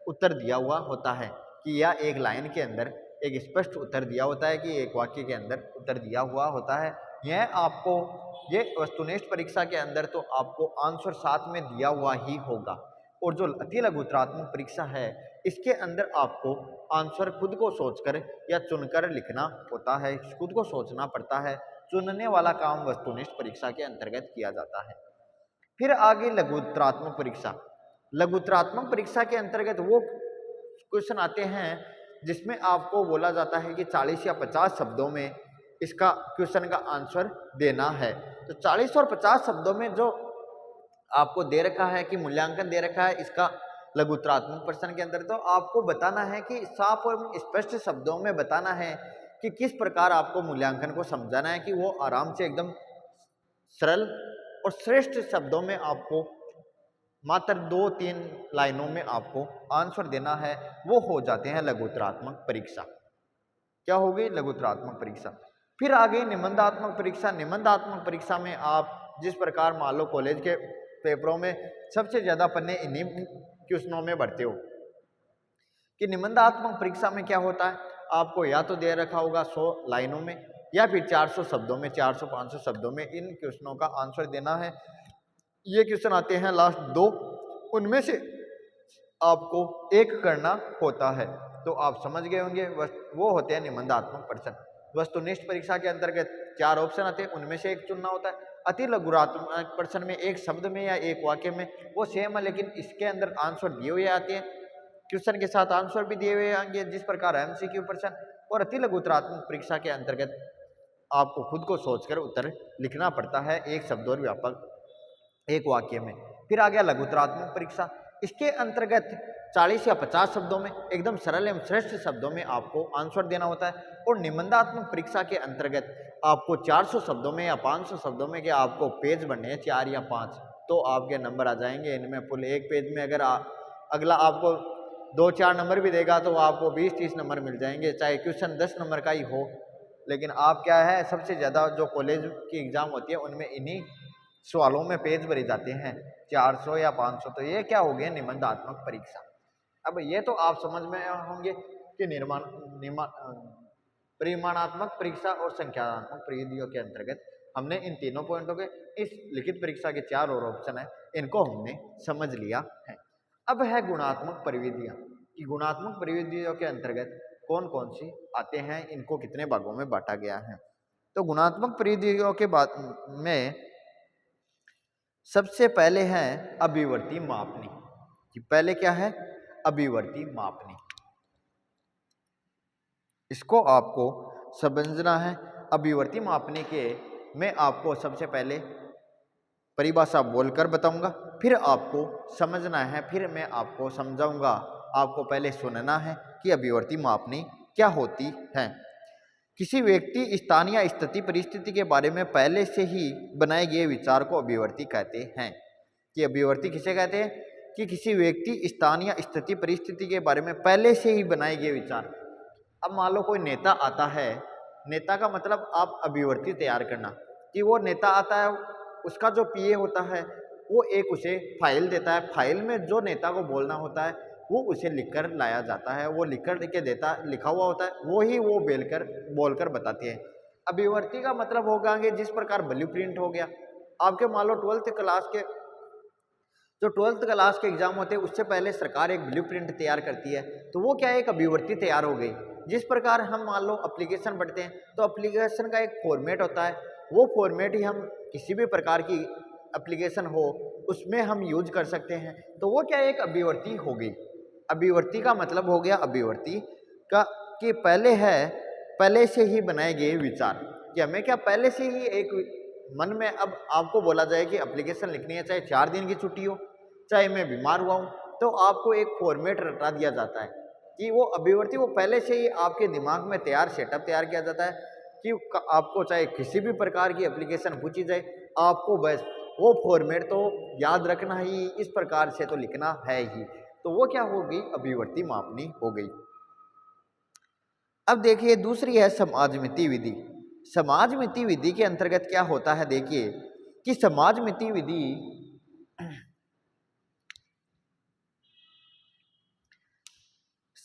उत्तर दिया हुआ होता है कि या एक लाइन के अंदर एक स्पष्ट उत्तर दिया होता है कि एक वाक्य के अंदर उत्तर दिया हुआ होता है। यह आपको ये वस्तुनिष्ठ परीक्षा के अंदर तो आपको आंसर साथ में दिया हुआ ही होगा, और जो अति लघुत्तरात्मक परीक्षा है इसके अंदर आपको आंसर खुद को सोचकर या चुनकर लिखना होता है, खुद को सोचना पड़ता है। चुनने वाला काम वस्तुनिष्ठ परीक्षा के अंतर्गत किया जाता है। फिर आगे लघुत्तरात्मक परीक्षा। लघुत्तरात्मक परीक्षा के अंतर्गत वो क्वेश्चन आते हैं जिसमें आपको बोला जाता है कि 40 या 50 शब्दों में इसका क्वेश्चन का आंसर देना है। तो 40 और 50 शब्दों में जो आपको दे रखा है कि मूल्यांकन दे रखा है इसका लघुत्तरात्मक प्रश्न के अंदर, तो आपको बताना है कि साफ और स्पष्ट शब्दों में बताना है कि किस प्रकार आपको मूल्यांकन को समझाना है कि वो आराम से एकदम सरल और श्रेष्ठ शब्दों में आपको मात्र 2-3 लाइनों में आपको आंसर देना है। वो हो जाते हैं लघुत्तरात्मक परीक्षा। क्या होगी? लघुत्तरात्मक परीक्षा। फिर आगे निबंधात्मक परीक्षा। निबंधात्मक परीक्षा में आप जिस प्रकार मान लो कॉलेज के पेपरों में सबसे ज्यादा पन्ने इन्हीं क्वेश्चनों में भरते हो कि निबंधात्मक परीक्षा में क्या होता है, आपको या तो दे रखा होगा 100 लाइनों में या फिर 400 शब्दों में, 400-500 शब्दों में इन क्वेश्चनों का आंसर देना है। ये क्वेश्चन आते हैं लास्ट 2, उनमें से आपको एक करना होता है। तो आप समझ गए होंगे वो होते हैं निबंधात्मक प्रश्न। वस्तुनिष्ठ परीक्षा के अंतर्गत 4 ऑप्शन आते हैं, उनमें से एक चुनना होता है। अति लघुत्तरात्मक प्रश्न में एक शब्द में या एक वाक्य में वो सेम है, लेकिन इसके अंदर आंसर दिए हुए आते हैं, क्वेश्चन के साथ आंसर भी दिए हुए आएंगे जिस प्रकार एमसीक्यू प्रश्न। और अति लघुत्तरात्मक परीक्षा के अंतर्गत आपको खुद को सोचकर उत्तर लिखना पड़ता है एक शब्द और व्यापक एक वाक्य में। फिर आ गया लघुत्तरात्मक परीक्षा। इसके अंतर्गत 40 या 50 शब्दों में एकदम सरल एवं श्रेष्ठ शब्दों में आपको आंसर देना होता है। और निबंधात्मक परीक्षा के अंतर्गत आपको 400 शब्दों में या 500 शब्दों में क्या आपको पेज बनने हैं 4 या 5, तो आपके नंबर आ जाएंगे इनमें फुल। एक पेज में अगर अगला आपको 2-4 नंबर भी देगा तो आपको 20-30 नंबर मिल जाएंगे, चाहे क्वेश्चन 10 नंबर का ही हो। लेकिन आप क्या है, सबसे ज़्यादा जो कॉलेज की एग्ज़ाम होती है उनमें इन्हीं सवालों में पेज भरे जाते हैं, 400 या 500। तो ये क्या हो गया, निबंधात्मक परीक्षा। अब ये तो आप समझ में होंगे कि परिमाणात्मक परीक्षा और संख्यात्मक प्रविधियों के अंतर्गत हमने इन तीनों पॉइंटों के, इस लिखित परीक्षा के 4 और ऑप्शन है, इनको हमने समझ लिया है। अब है गुणात्मक प्रविधियां, कि गुणात्मक प्रविधियों के अंतर्गत कौन कौन सी आते हैं, इनको कितने भागों में बांटा गया है। तो गुणात्मक प्रविधियों के बाद में सबसे पहले है अभिवर्ती मापनी, कि पहले क्या है, अभिवर्ती मापनी। इसको आपको समझना है। अभिवर्ती मापनी के मैं आपको सबसे पहले परिभाषा बोलकर बताऊंगा, फिर आपको समझना है, फिर मैं आपको समझाऊंगा। आपको पहले सुनना है कि अभिवर्ती मापनी क्या होती है। किसी व्यक्ति, स्थान या स्थिति परिस्थिति के बारे में पहले से ही बनाए गए विचार को अभिवर्ती कहते हैं। कि अभिवर्ती किसे कहते हैं, कि किसी व्यक्ति, स्थान या स्थिति परिस्थिति के बारे में पहले से ही बनाए गए विचार। अब मान लो कोई नेता आता है, नेता का मतलब आप अभिवर्ती तैयार करना, कि वो नेता आता है, उसका जो पीए होता है वो एक उसे फाइल देता है, फाइल में जो नेता को बोलना होता है वो उसे लिखकर लाया जाता है, वो लिखकर के देता, लिखा हुआ होता है, वो ही वो बोलकर बताते हैं। अभिवर्ती का मतलब होगा कि जिस प्रकार ब्लूप्रिंट हो गया, आपके मान लो 12th क्लास के, जो 12th क्लास के एग्जाम होते हैं उससे पहले सरकार एक ब्लूप्रिंट तैयार करती है, तो वो क्या है, एक अभिवर्ती तैयार हो गई। जिस प्रकार हम मान लो एप्लीकेशन पढ़ते हैं, तो एप्लीकेशन का एक फॉर्मेट होता है, वो फॉर्मेट ही हम किसी भी प्रकार की एप्लीकेशन हो उसमें हम यूज कर सकते हैं, तो वो क्या एक अभिवर्ती हो गई। अभिवर्ती का मतलब हो गया, अभिवर्ती का कि पहले है, पहले से ही बनाए गए विचार, कि हमें क्या पहले से ही एक मन में, अब आपको बोला जाए कि एप्लीकेशन लिखनी है, चाहे 4 दिन की छुट्टी हो, चाहे मैं बीमार हुआ हूँ, तो आपको एक फॉर्मेट रटा दिया जाता है, कि वो अभिवर्ती वो पहले से ही आपके दिमाग में तैयार सेटअप तैयार किया जाता है, कि आपको चाहे किसी भी प्रकार की एप्लीकेशन पूछी जाए, आपको बस वो फॉर्मेट तो याद रखना ही, इस प्रकार से तो लिखना है ही। तो वो क्या हो गई, अभिवर्ती मापनी हो गई। अब देखिए दूसरी है समाजमिति विधि। समाजमिति विधि के अंतर्गत क्या होता है, देखिए कि समाजमिति विधि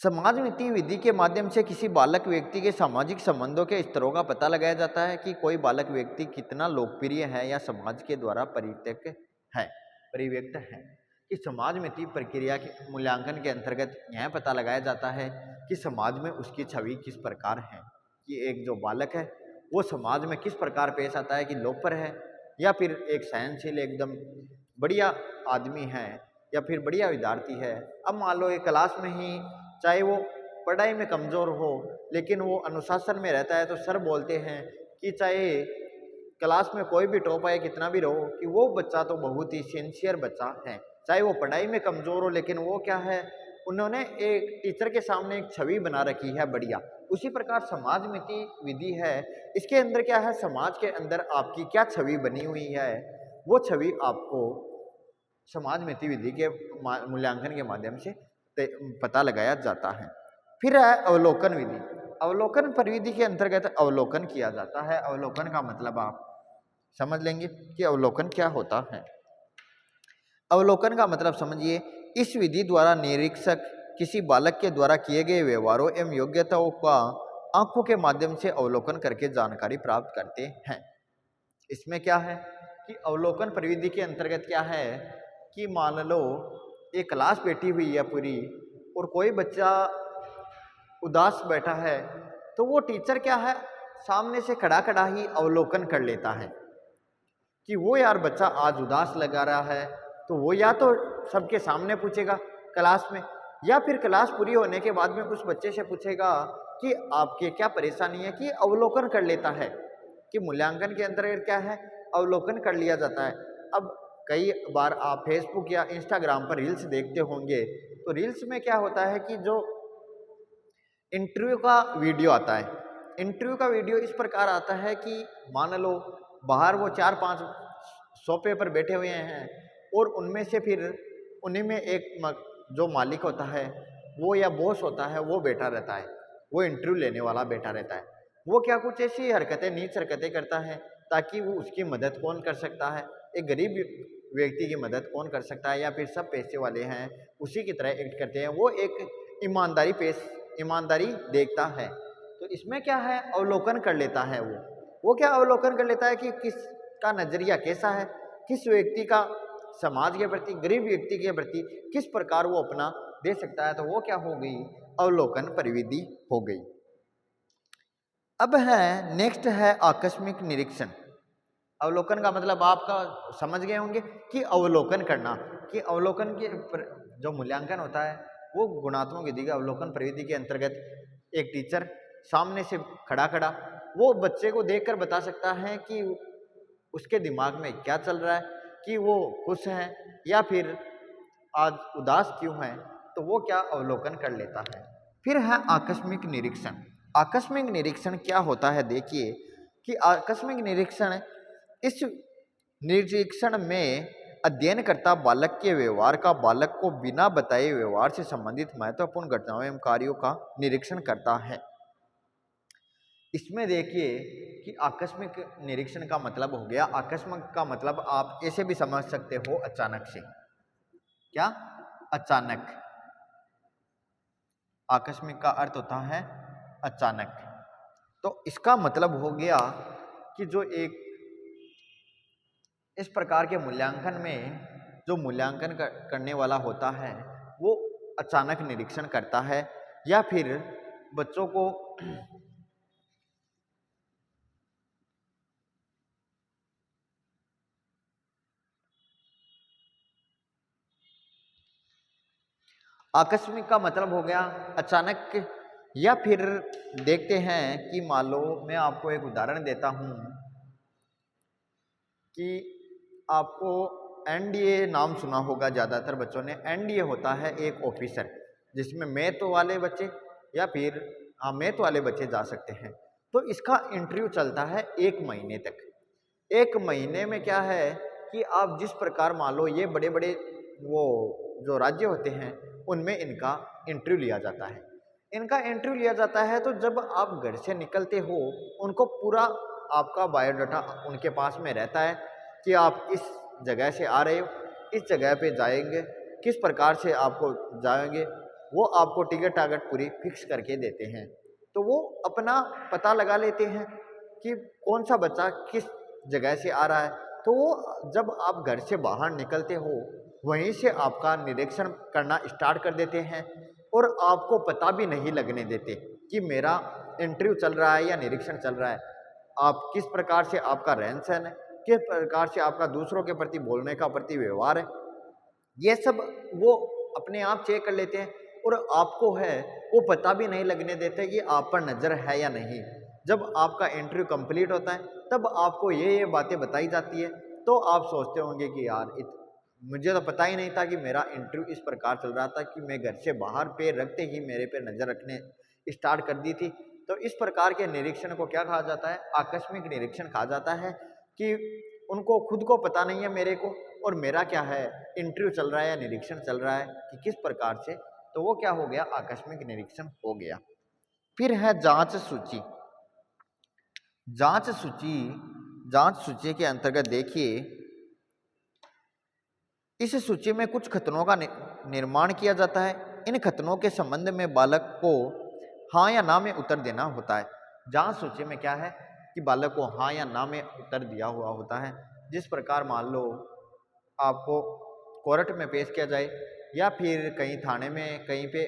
समाजमिति विधि के माध्यम से किसी बालक व्यक्ति के सामाजिक संबंधों के स्तरों का पता लगाया जाता है, कि कोई बालक व्यक्ति कितना लोकप्रिय है या समाज के द्वारा परिव्यक्त है। कि समाजमिति प्रक्रिया के मूल्यांकन के अंतर्गत यह पता लगाया जाता है कि समाज में उसकी छवि किस प्रकार है, कि एक जो बालक है वो समाज में किस प्रकार पेश आता है, कि लोकप्रिय है या फिर एक सहनशील एकदम बढ़िया आदमी है या फिर बढ़िया विद्यार्थी है। अब मान लो एक क्लास में ही चाहे वो पढ़ाई में कमज़ोर हो लेकिन वो अनुशासन में रहता है, तो सर बोलते हैं कि चाहे क्लास में कोई भी टॉप आए, कितना भी रहो, कि वो बच्चा तो बहुत ही सिंसियर बच्चा है। चाहे वो पढ़ाई में कमज़ोर हो लेकिन वो क्या है, उन्होंने एक टीचर के सामने एक छवि बना रखी है बढ़िया। उसी प्रकार समाजमिति विधि है, इसके अंदर क्या है, समाज के अंदर आपकी क्या छवि बनी हुई है, वो छवि आपको समाजमिति विधि के मूल्यांकन के माध्यम से पता लगाया जाता है। फिर है अवलोकन विधि। अवलोकन परिविधि के अंतर्गत अवलोकन किया जाता है। अवलोकन का मतलब आप समझ लेंगे कि अवलोकन क्या होता है। अवलोकन का मतलब समझिए, इस विधि द्वारा निरीक्षक किसी बालक के द्वारा किए गए व्यवहारों एवं योग्यताओं का आंखों के माध्यम से अवलोकन करके जानकारी प्राप्त करते हैं। इसमें क्या है कि अवलोकन परिविधि के अंतर्गत क्या है कि मान लो एक क्लास बैठी हुई है पूरी और कोई बच्चा उदास बैठा है, तो वो टीचर क्या है, सामने से खड़ा खड़ा ही अवलोकन कर लेता है कि वो यार बच्चा आज उदास लगा रहा है, तो वो या तो सबके सामने पूछेगा क्लास में, या फिर क्लास पूरी होने के बाद में उस बच्चे से पूछेगा कि आपके क्या परेशानी है, कि अवलोकन कर लेता है। कि मूल्यांकन के अंतर्गत क्या है, अवलोकन कर लिया जाता है। अब कई बार आप फेसबुक या इंस्टाग्राम पर रील्स देखते होंगे, तो रील्स में क्या होता है कि जो इंटरव्यू का वीडियो आता है, इंटरव्यू का वीडियो इस प्रकार आता है कि मान लो बाहर वो 4-5 सोफे पर बैठे हुए हैं और उनमें से फिर उन्हीं में एक जो मालिक होता है वो या बॉस होता है वो बैठा रहता है, वो इंटरव्यू लेने वाला बैठा रहता है। वो क्या कुछ ऐसी हरकतें, नीच हरकतें करता है ताकि वो उसकी मदद कौन कर सकता है, एक गरीब व्यक्ति की मदद कौन कर सकता है, या फिर सब पैसे वाले हैं उसी की तरह एक्ट करते हैं। वो एक ईमानदारी देखता है। तो इसमें क्या है, अवलोकन कर लेता है वो क्या अवलोकन कर लेता है कि किसका नजरिया कैसा है, किस व्यक्ति का समाज के प्रति, गरीब व्यक्ति के प्रति किस प्रकार वो अपना दे सकता है। तो वो क्या हो गई, अवलोकन परिविधि हो गई। अब है नेक्स्ट है आकस्मिक निरीक्षण। अवलोकन का मतलब आपका समझ गए होंगे कि अवलोकन करना, कि अवलोकन के जो मूल्यांकन होता है वो गुणात्मक विधि का अवलोकन प्रविधि के अंतर्गत एक टीचर सामने से खड़ा खड़ा वो बच्चे को देखकर बता सकता है कि उसके दिमाग में क्या चल रहा है, कि वो खुश है या फिर आज उदास क्यों है। तो वो क्या अवलोकन कर लेता है। फिर है आकस्मिक निरीक्षण। आकस्मिक निरीक्षण क्या होता है, देखिए कि आकस्मिक निरीक्षण, इस निरीक्षण में अध्ययनकर्ता बालक के व्यवहार का, बालक को बिना बताए व्यवहार से संबंधित महत्वपूर्ण घटनाओं एवं कार्यों का निरीक्षण करता है। इसमें देखिए कि आकस्मिक निरीक्षण का मतलब हो गया, आकस्मिक का मतलब आप ऐसे भी समझ सकते हो अचानक से, क्या अचानक, आकस्मिक का अर्थ होता है अचानक। तो इसका मतलब हो गया कि जो एक इस प्रकार के मूल्यांकन में जो मूल्यांकन करने वाला होता है वो अचानक निरीक्षण करता है, या फिर बच्चों को आकस्मिक का मतलब हो गया अचानक। या फिर देखते हैं कि मान लो मैं आपको एक उदाहरण देता हूं कि आपको एनडीए नाम सुना होगा, ज़्यादातर बच्चों ने। एनडीए होता है एक ऑफिसर जिसमें मैथ वाले बच्चे या फिर मैथ वाले बच्चे जा सकते हैं। तो इसका इंटरव्यू चलता है 1 महीने तक। 1 महीने में क्या है कि आप जिस प्रकार, मान लो ये बड़े बड़े वो जो राज्य होते हैं उनमें इनका इंटरव्यू लिया जाता है। इनका इंटरव्यू लिया जाता है तो जब आप घर से निकलते हो उनको पूरा आपका बायोडाटा उनके पास में रहता है कि आप इस जगह से आ रहे हो, इस जगह पे जाएंगे, किस प्रकार से आपको जाएंगे, वो आपको टिकट टाकट पूरी फिक्स करके देते हैं। तो वो अपना पता लगा लेते हैं कि कौन सा बच्चा किस जगह से आ रहा है। तो वो जब आप घर से बाहर निकलते हो वहीं से आपका निरीक्षण करना स्टार्ट कर देते हैं और आपको पता भी नहीं लगने देते कि मेरा इंटरव्यू चल रहा है या निरीक्षण चल रहा है। आप किस प्रकार से आपका रहन सहन है, किस प्रकार से आपका दूसरों के प्रति बोलने का प्रति व्यवहार है, ये सब वो अपने आप चेक कर लेते हैं और आपको है वो पता भी नहीं लगने देते कि आप पर नज़र है या नहीं। जब आपका इंटरव्यू कंप्लीट होता है तब आपको ये बातें बताई जाती है। तो आप सोचते होंगे कि यार मुझे तो पता ही नहीं था कि मेरा इंटरव्यू इस प्रकार चल रहा था कि मैं घर से बाहर पैर रखते ही मेरे पे नज़र रखने स्टार्ट कर दी थी। तो इस प्रकार के निरीक्षण को क्या कहा जाता है, आकस्मिक निरीक्षण कहा जाता है। कि उनको खुद को पता नहीं है मेरे को और मेरा क्या है इंटरव्यू चल रहा है या निरीक्षण चल रहा है कि किस प्रकार से। तो वो क्या हो गया, आकस्मिक निरीक्षण हो गया। फिर है जांच सूची। जांच सूची, जांच सूची के अंतर्गत देखिए इस सूची में कुछ कथनों का निर्माण किया जाता है। इन कथनों के संबंध में बालक को हाँ या ना में उत्तर देना होता है। जांच सूची में क्या है कि बालक को हाँ या ना में उत्तर दिया हुआ होता है। जिस प्रकार मान लो आपको कोर्ट में पेश किया जाए या फिर कहीं थाने में कहीं पे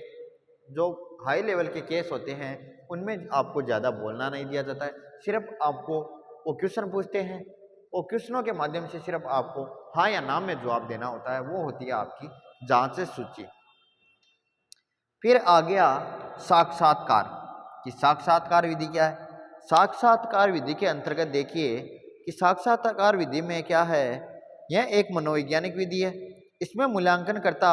जो हाई लेवल के केस होते हैं उनमें आपको ज़्यादा बोलना नहीं दिया जाता है। सिर्फ आपको वो क्वेश्चन पूछते हैं, वो क्वेश्चनों के माध्यम से सिर्फ आपको हाँ या ना में जवाब देना होता है। वो होती है आपकी जांच सूची। फिर आ गया साक्षात्कार। कि साक्षात्कार विधि क्या है। साक्षात्कार विधि के अंतर्गत देखिए कि साक्षात्कार विधि में क्या है, यह एक मनोवैज्ञानिक विधि है। इसमें मूल्यांकनकर्ता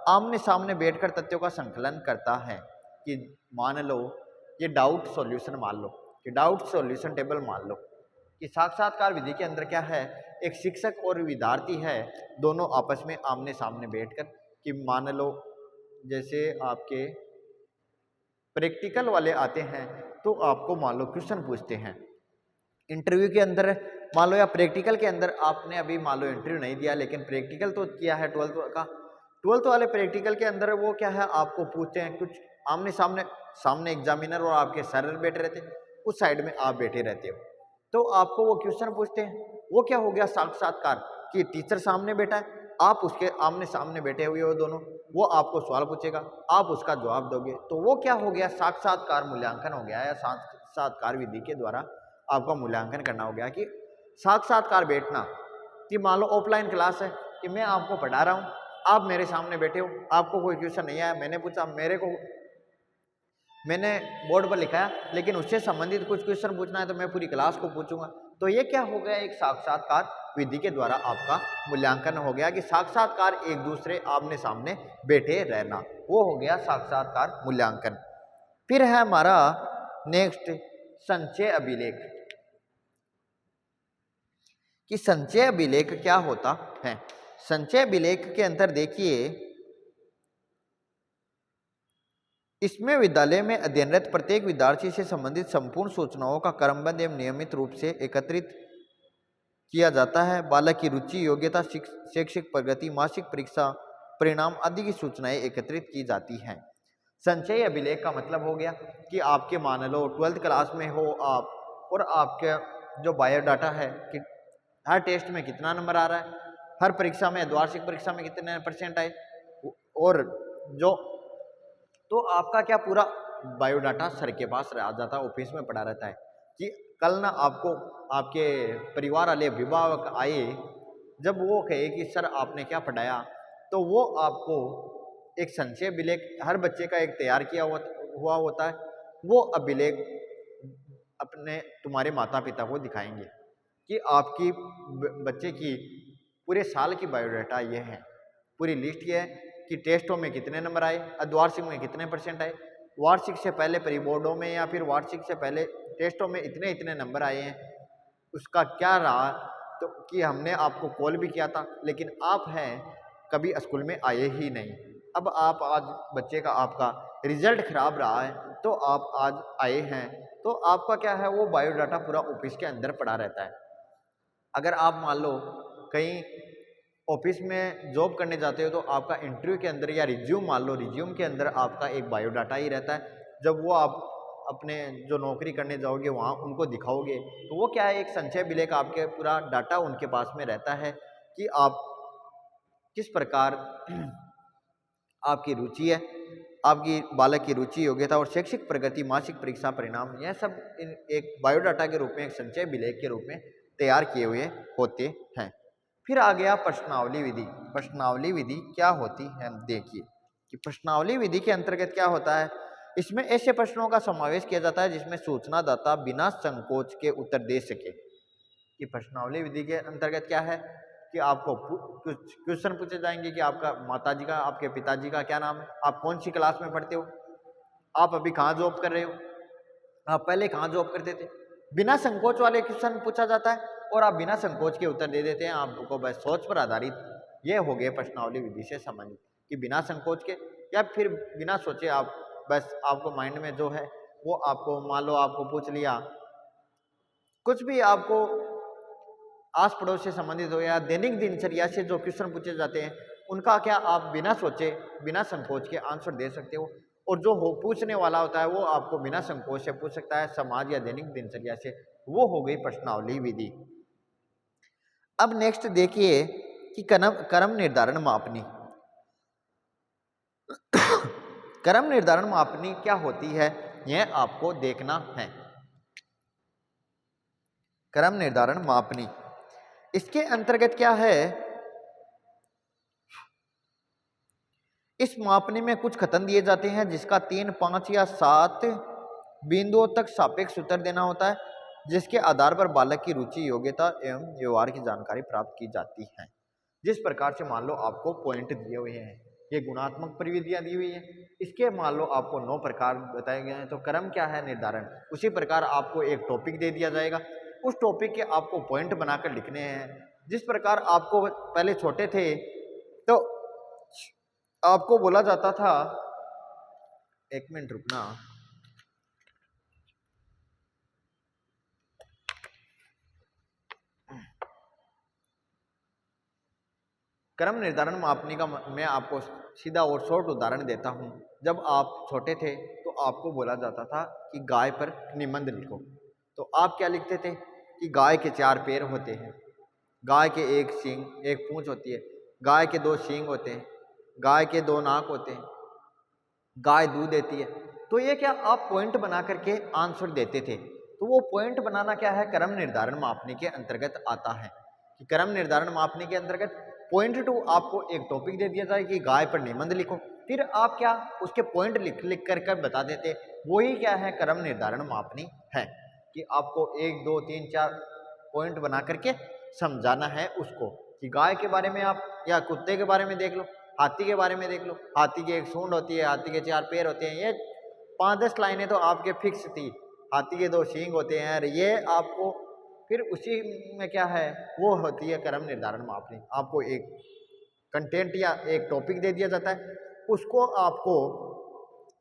आमने सामने बैठकर तथ्यों का संकलन करता है। कि मान लो ये डाउट सॉल्यूशन मान लो, कि डाउट सॉल्यूशन टेबल मान लो। कि साक्षात्कार विधि के अंदर क्या है, एक शिक्षक और विद्यार्थी है, दोनों आपस में आमने सामने बैठकर, कि मान लो जैसे आपके प्रैक्टिकल वाले आते हैं तो आपको मान लो क्वेश्चन पूछते हैं इंटरव्यू के अंदर, मान लो या प्रैक्टिकल के अंदर, आपने अभी मान लो इंटरव्यू नहीं दिया लेकिन प्रैक्टिकल तो किया है 12th का। 12th वाले प्रैक्टिकल के अंदर वो क्या है, आपको पूछते हैं कुछ आमने सामने, सामने एग्जामिनर और आपके सर बैठे रहते हैं, उस साइड में आप बैठे रहते हो, तो आपको वो क्वेश्चन पूछते हैं। वो क्या हो गया साक्षात्कार, कि टीचर सामने बैठा है, आप उसके आमने सामने बैठे हुए हो दोनों, वो आपको सवाल पूछेगा, आप उसका जवाब दोगे, तो वो क्या हो गया साक्षात्कार मूल्यांकन हो गया, या साक्षात्कार विधि के द्वारा आपका मूल्यांकन करना हो गया। कि साक्षात्कार बैठना, कि मान लो ऑफलाइन क्लास है, कि मैं आपको पढ़ा रहा हूँ, आप मेरे सामने बैठे हो, आपको कोई क्वेश्चन नहीं आया, मैंने पूछा, मैंने बोर्ड पर लिखा है, लेकिन उससे संबंधित कुछ क्वेश्चन पूछना है तो मैं पूरी क्लास को पूछूंगा। तो ये क्या हो गया, एक साक्षात्कार विधि के द्वारा आपका मूल्यांकन हो गया, कि साक्षात्कार एक दूसरे आमने सामने बैठे रहना, वो हो गया साक्षात्कार मूल्यांकन। फिर है हमारा नेक्स्ट संचय अभिलेख, कि संचय अभिलेख क्या होता है। संचय अभिलेख के अंदर देखिए, इसमें विद्यालय में अध्ययनरत प्रत्येक विद्यार्थी से संबंधित संपूर्ण सूचनाओं का क्रमबद्ध एवं नियमित रूप से एकत्रित किया जाता है। बालक की रुचि, योग्यता, शैक्षिक प्रगति, मासिक परीक्षा परिणाम आदि की सूचनाएं एकत्रित की जाती हैं। संचय अभिलेख का मतलब हो गया कि आपके मान लो 12th क्लास में हो आप, और आपके जो बायोडाटा है कि हर टेस्ट में कितना नंबर आ रहा है, हर परीक्षा में, द्वार्षिक परीक्षा में कितने % आए, और जो तो आपका क्या पूरा बायोडाटा सर के पास आ जाता है, ऑफिस में पड़ा रहता है, कि कल ना आपको आपके परिवार वाले अभिभावक आए, जब वो कहे कि सर आपने क्या पढ़ाया, तो वो आपको एक संचय अभिलेख हर बच्चे का एक तैयार किया हुआ होता है, वो अभिलेख अपने तुम्हारे माता पिता को दिखाएंगे कि आपकी बच्चे की पूरे साल की बायोडाटा ये है, पूरी लिस्ट ये है कि टेस्टों में कितने नंबर आए, अर्धवार्षिक में कितने % आए, वार्षिक से पहले प्री बोर्डों में या फिर वार्षिक से पहले टेस्टों में इतने इतने नंबर आए हैं, उसका क्या रहा। तो कि हमने आपको कॉल भी किया था लेकिन आप हैं कभी स्कूल में आए ही नहीं, अब आप आज बच्चे का आपका रिजल्ट खराब रहा है तो आप आज आए हैं, तो आपका क्या है वो बायोडाटा पूरा ऑफिस के अंदर पड़ा रहता है। अगर आप मान लो कहीं ऑफिस में जॉब करने जाते हो तो आपका इंटरव्यू के अंदर या रिज्यूम, मान लो रिज्यूम के अंदर आपका एक बायोडाटा ही रहता है, जब वो आप अपने जो नौकरी करने जाओगे वहाँ उनको दिखाओगे तो वो क्या है, एक संचय अभिलेख, आपके पूरा डाटा उनके पास में रहता है कि आप किस प्रकार आपकी रुचि है, आपकी बालक की रुचि, योग्यता और शैक्षिक प्रगति, मासिक परीक्षा परिणाम, यह सब एक बायोडाटा के रूप में, एक संचय अभिलेख के रूप में तैयार किए हुए होते हैं। फिर आ गया प्रश्नावली विधि। प्रश्नावली विधि क्या होती है, देखिए कि प्रश्नावली विधि के अंतर्गत क्या होता है, इसमें ऐसे प्रश्नों का समावेश किया जाता है जिसमें सूचनादाता बिना संकोच के उत्तर दे सके। कि प्रश्नावली विधि के अंतर्गत क्या है कि आपको कुछ क्वेश्चन पूछे जाएंगे कि आपका माताजी का, आपके पिताजी का क्या नाम है, आप कौन सी क्लास में पढ़ते हो, आप अभी कहाँ जॉब कर रहे हो, आप पहले कहाँ जॉब करते थे, बिना संकोच वाले क्वेश्चन पूछा जाता है और आप बिना संकोच के उत्तर दे देते हैं। आपको बस सोच पर आधारित ये हो गए प्रश्नावली विधि से संबंधित, कि बिना संकोच के या फिर बिना सोचे आप बस आपको माइंड में जो है वो आपको, मान लो आपको पूछ लिया कुछ भी, आपको आस पड़ोस से संबंधित हो या दैनिक दिनचर्या से जो क्वेश्चन पूछे जाते हैं उनका क्या आप बिना सोचे बिना संकोच के आंसर दे सकते हो, और जो हो पूछने वाला होता है वो आपको बिना संकोच से पूछ सकता है समाज या दैनिक दिनचर्या से, वो हो गई प्रश्नावली विधि। अब नेक्स्ट देखिए कि क्रम निर्धारण मापनी। क्रम निर्धारण मापनी क्या होती है यह आपको देखना है। क्रम निर्धारण मापनी, इसके अंतर्गत क्या है, इस मापनी में कुछ कथन दिए जाते हैं जिसका 3, 5 या 7 बिंदुओं तक सापेक्ष उत्तर देना होता है, जिसके आधार पर बालक की रुचि, योग्यता एवं व्यवहार की जानकारी प्राप्त की जाती है। जिस प्रकार से मान लो आपको पॉइंट दिए हुए हैं, ये गुणात्मक प्रविधियां दी हुई हैं, इसके मान लो आपको 9 प्रकार बताए गए हैं, तो क्रम क्या है निर्धारण, उसी प्रकार आपको एक टॉपिक दे दिया जाएगा, उस टॉपिक के आपको पॉइंट बनाकर लिखने हैं। जिस प्रकार आपको पहले छोटे थे तो आपको बोला जाता था, एक मिनट रुकना, क्रम निर्धारण मापनी का मैं आपको सीधा और शॉर्ट उदाहरण देता हूँ। जब आप छोटे थे तो आपको बोला जाता था कि गाय पर निबंध लिखो, तो आप क्या लिखते थे कि गाय के 4 पैर होते हैं, गाय के 1 सींग 1 पूंछ होती है, गाय के 2 सींग होते हैं, गाय के 2 नाक होते हैं, गाय दूध देती है। तो ये क्या आप पॉइंट बना करके आंसर देते थे। तो वो पॉइंट बनाना क्या है, क्रम निर्धारण मापने के अंतर्गत आता है। कि क्रम निर्धारण मापने के अंतर्गत पॉइंट टू आपको एक टॉपिक दे दिया जाए कि गाय पर निबंध लिखो, फिर आप क्या उसके पॉइंट लिख लिख कर बता देते। वही क्या है, क्रम निर्धारण मापनी है कि आपको 1 2 3 4 पॉइंट बना करके समझाना है उसको। कि गाय के बारे में आप या कुत्ते के बारे में देख लो, हाथी के बारे में देख लो, हाथी की 1 सूंड होती है, हाथी के 4 पैर होते हैं। ये 5-10 लाइनें तो आपके फिक्स थी। हाथी के 2 सींग होते हैं, ये आपको फिर उसी में क्या है वो होती है क्रम निर्धारण मापनी। आपको एक कंटेंट या एक टॉपिक दे दिया जाता है, उसको आपको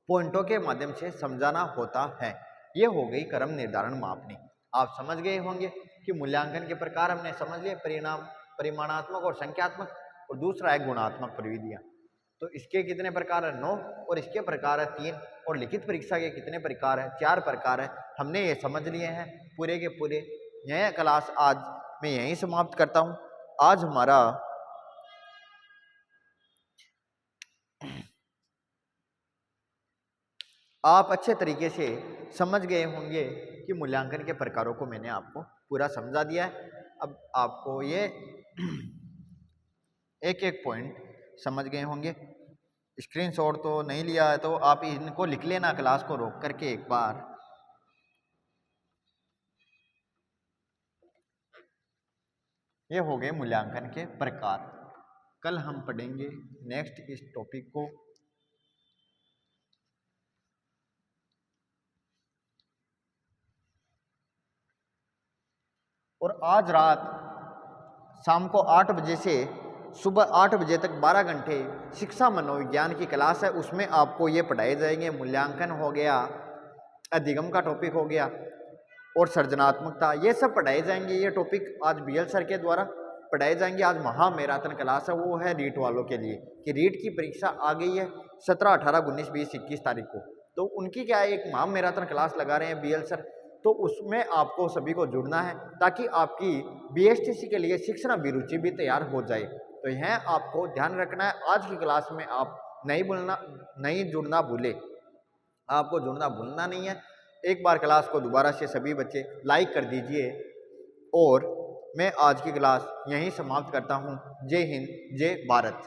पॉइंटों के माध्यम से समझाना होता है। ये हो गई क्रम निर्धारण मापनी। आप समझ गए होंगे कि मूल्यांकन के प्रकार हमने समझ लिए, परिमाणात्मक और संख्यात्मक, और दूसरा है गुणात्मक प्रविधियां। तो इसके कितने प्रकार है, 9, और इसके प्रकार है 3, और लिखित परीक्षा के कितने प्रकार है, 4 प्रकार है। हमने ये समझ लिए हैं पूरे के पूरे। यह क्लास आज मैं यहीं समाप्त करता हूं। आज हमारा आप अच्छे तरीके से समझ गए होंगे कि मूल्यांकन के प्रकारों को मैंने आपको पूरा समझा दिया है। अब आपको ये एक एक पॉइंट समझ गए होंगे। स्क्रीनशॉट तो नहीं लिया है तो आप इनको लिख लेना क्लास को रोक करके एक बार। ये हो गए मूल्यांकन के प्रकार। कल हम पढ़ेंगे नेक्स्ट इस टॉपिक को। और आज रात शाम को 8 बजे से सुबह 8 बजे तक 12 घंटे शिक्षा मनोविज्ञान की क्लास है। उसमें आपको ये पढ़ाए जाएंगे, मूल्यांकन हो गया, अधिगम का टॉपिक हो गया, और सृजनात्मकता, ये सब पढ़ाए जाएंगे। ये टॉपिक आज बीएल सर के द्वारा पढ़ाए जाएंगे। आज महा मैराथन क्लास है, वो है रीट वालों के लिए कि रीट की परीक्षा आ गई है 17, 18, 19, 20, 21 तारीख को। तो उनकी क्या है, एक महा मैराथन क्लास लगा रहे हैं बीएल सर। तो उसमें आपको सभी को जुड़ना है ताकि आपकी बीएसटीसी के लिए शिक्षण अभिरुचि भी तैयार हो जाए। तो यह आपको ध्यान रखना है। आज की क्लास में आप नहीं जुड़ना भूले, आपको जुड़ना भूलना नहीं है। एक बार क्लास को दोबारा से सभी बच्चे लाइक कर दीजिए। और मैं आज की क्लास यहीं समाप्त करता हूँ। जय हिंद, जय भारत।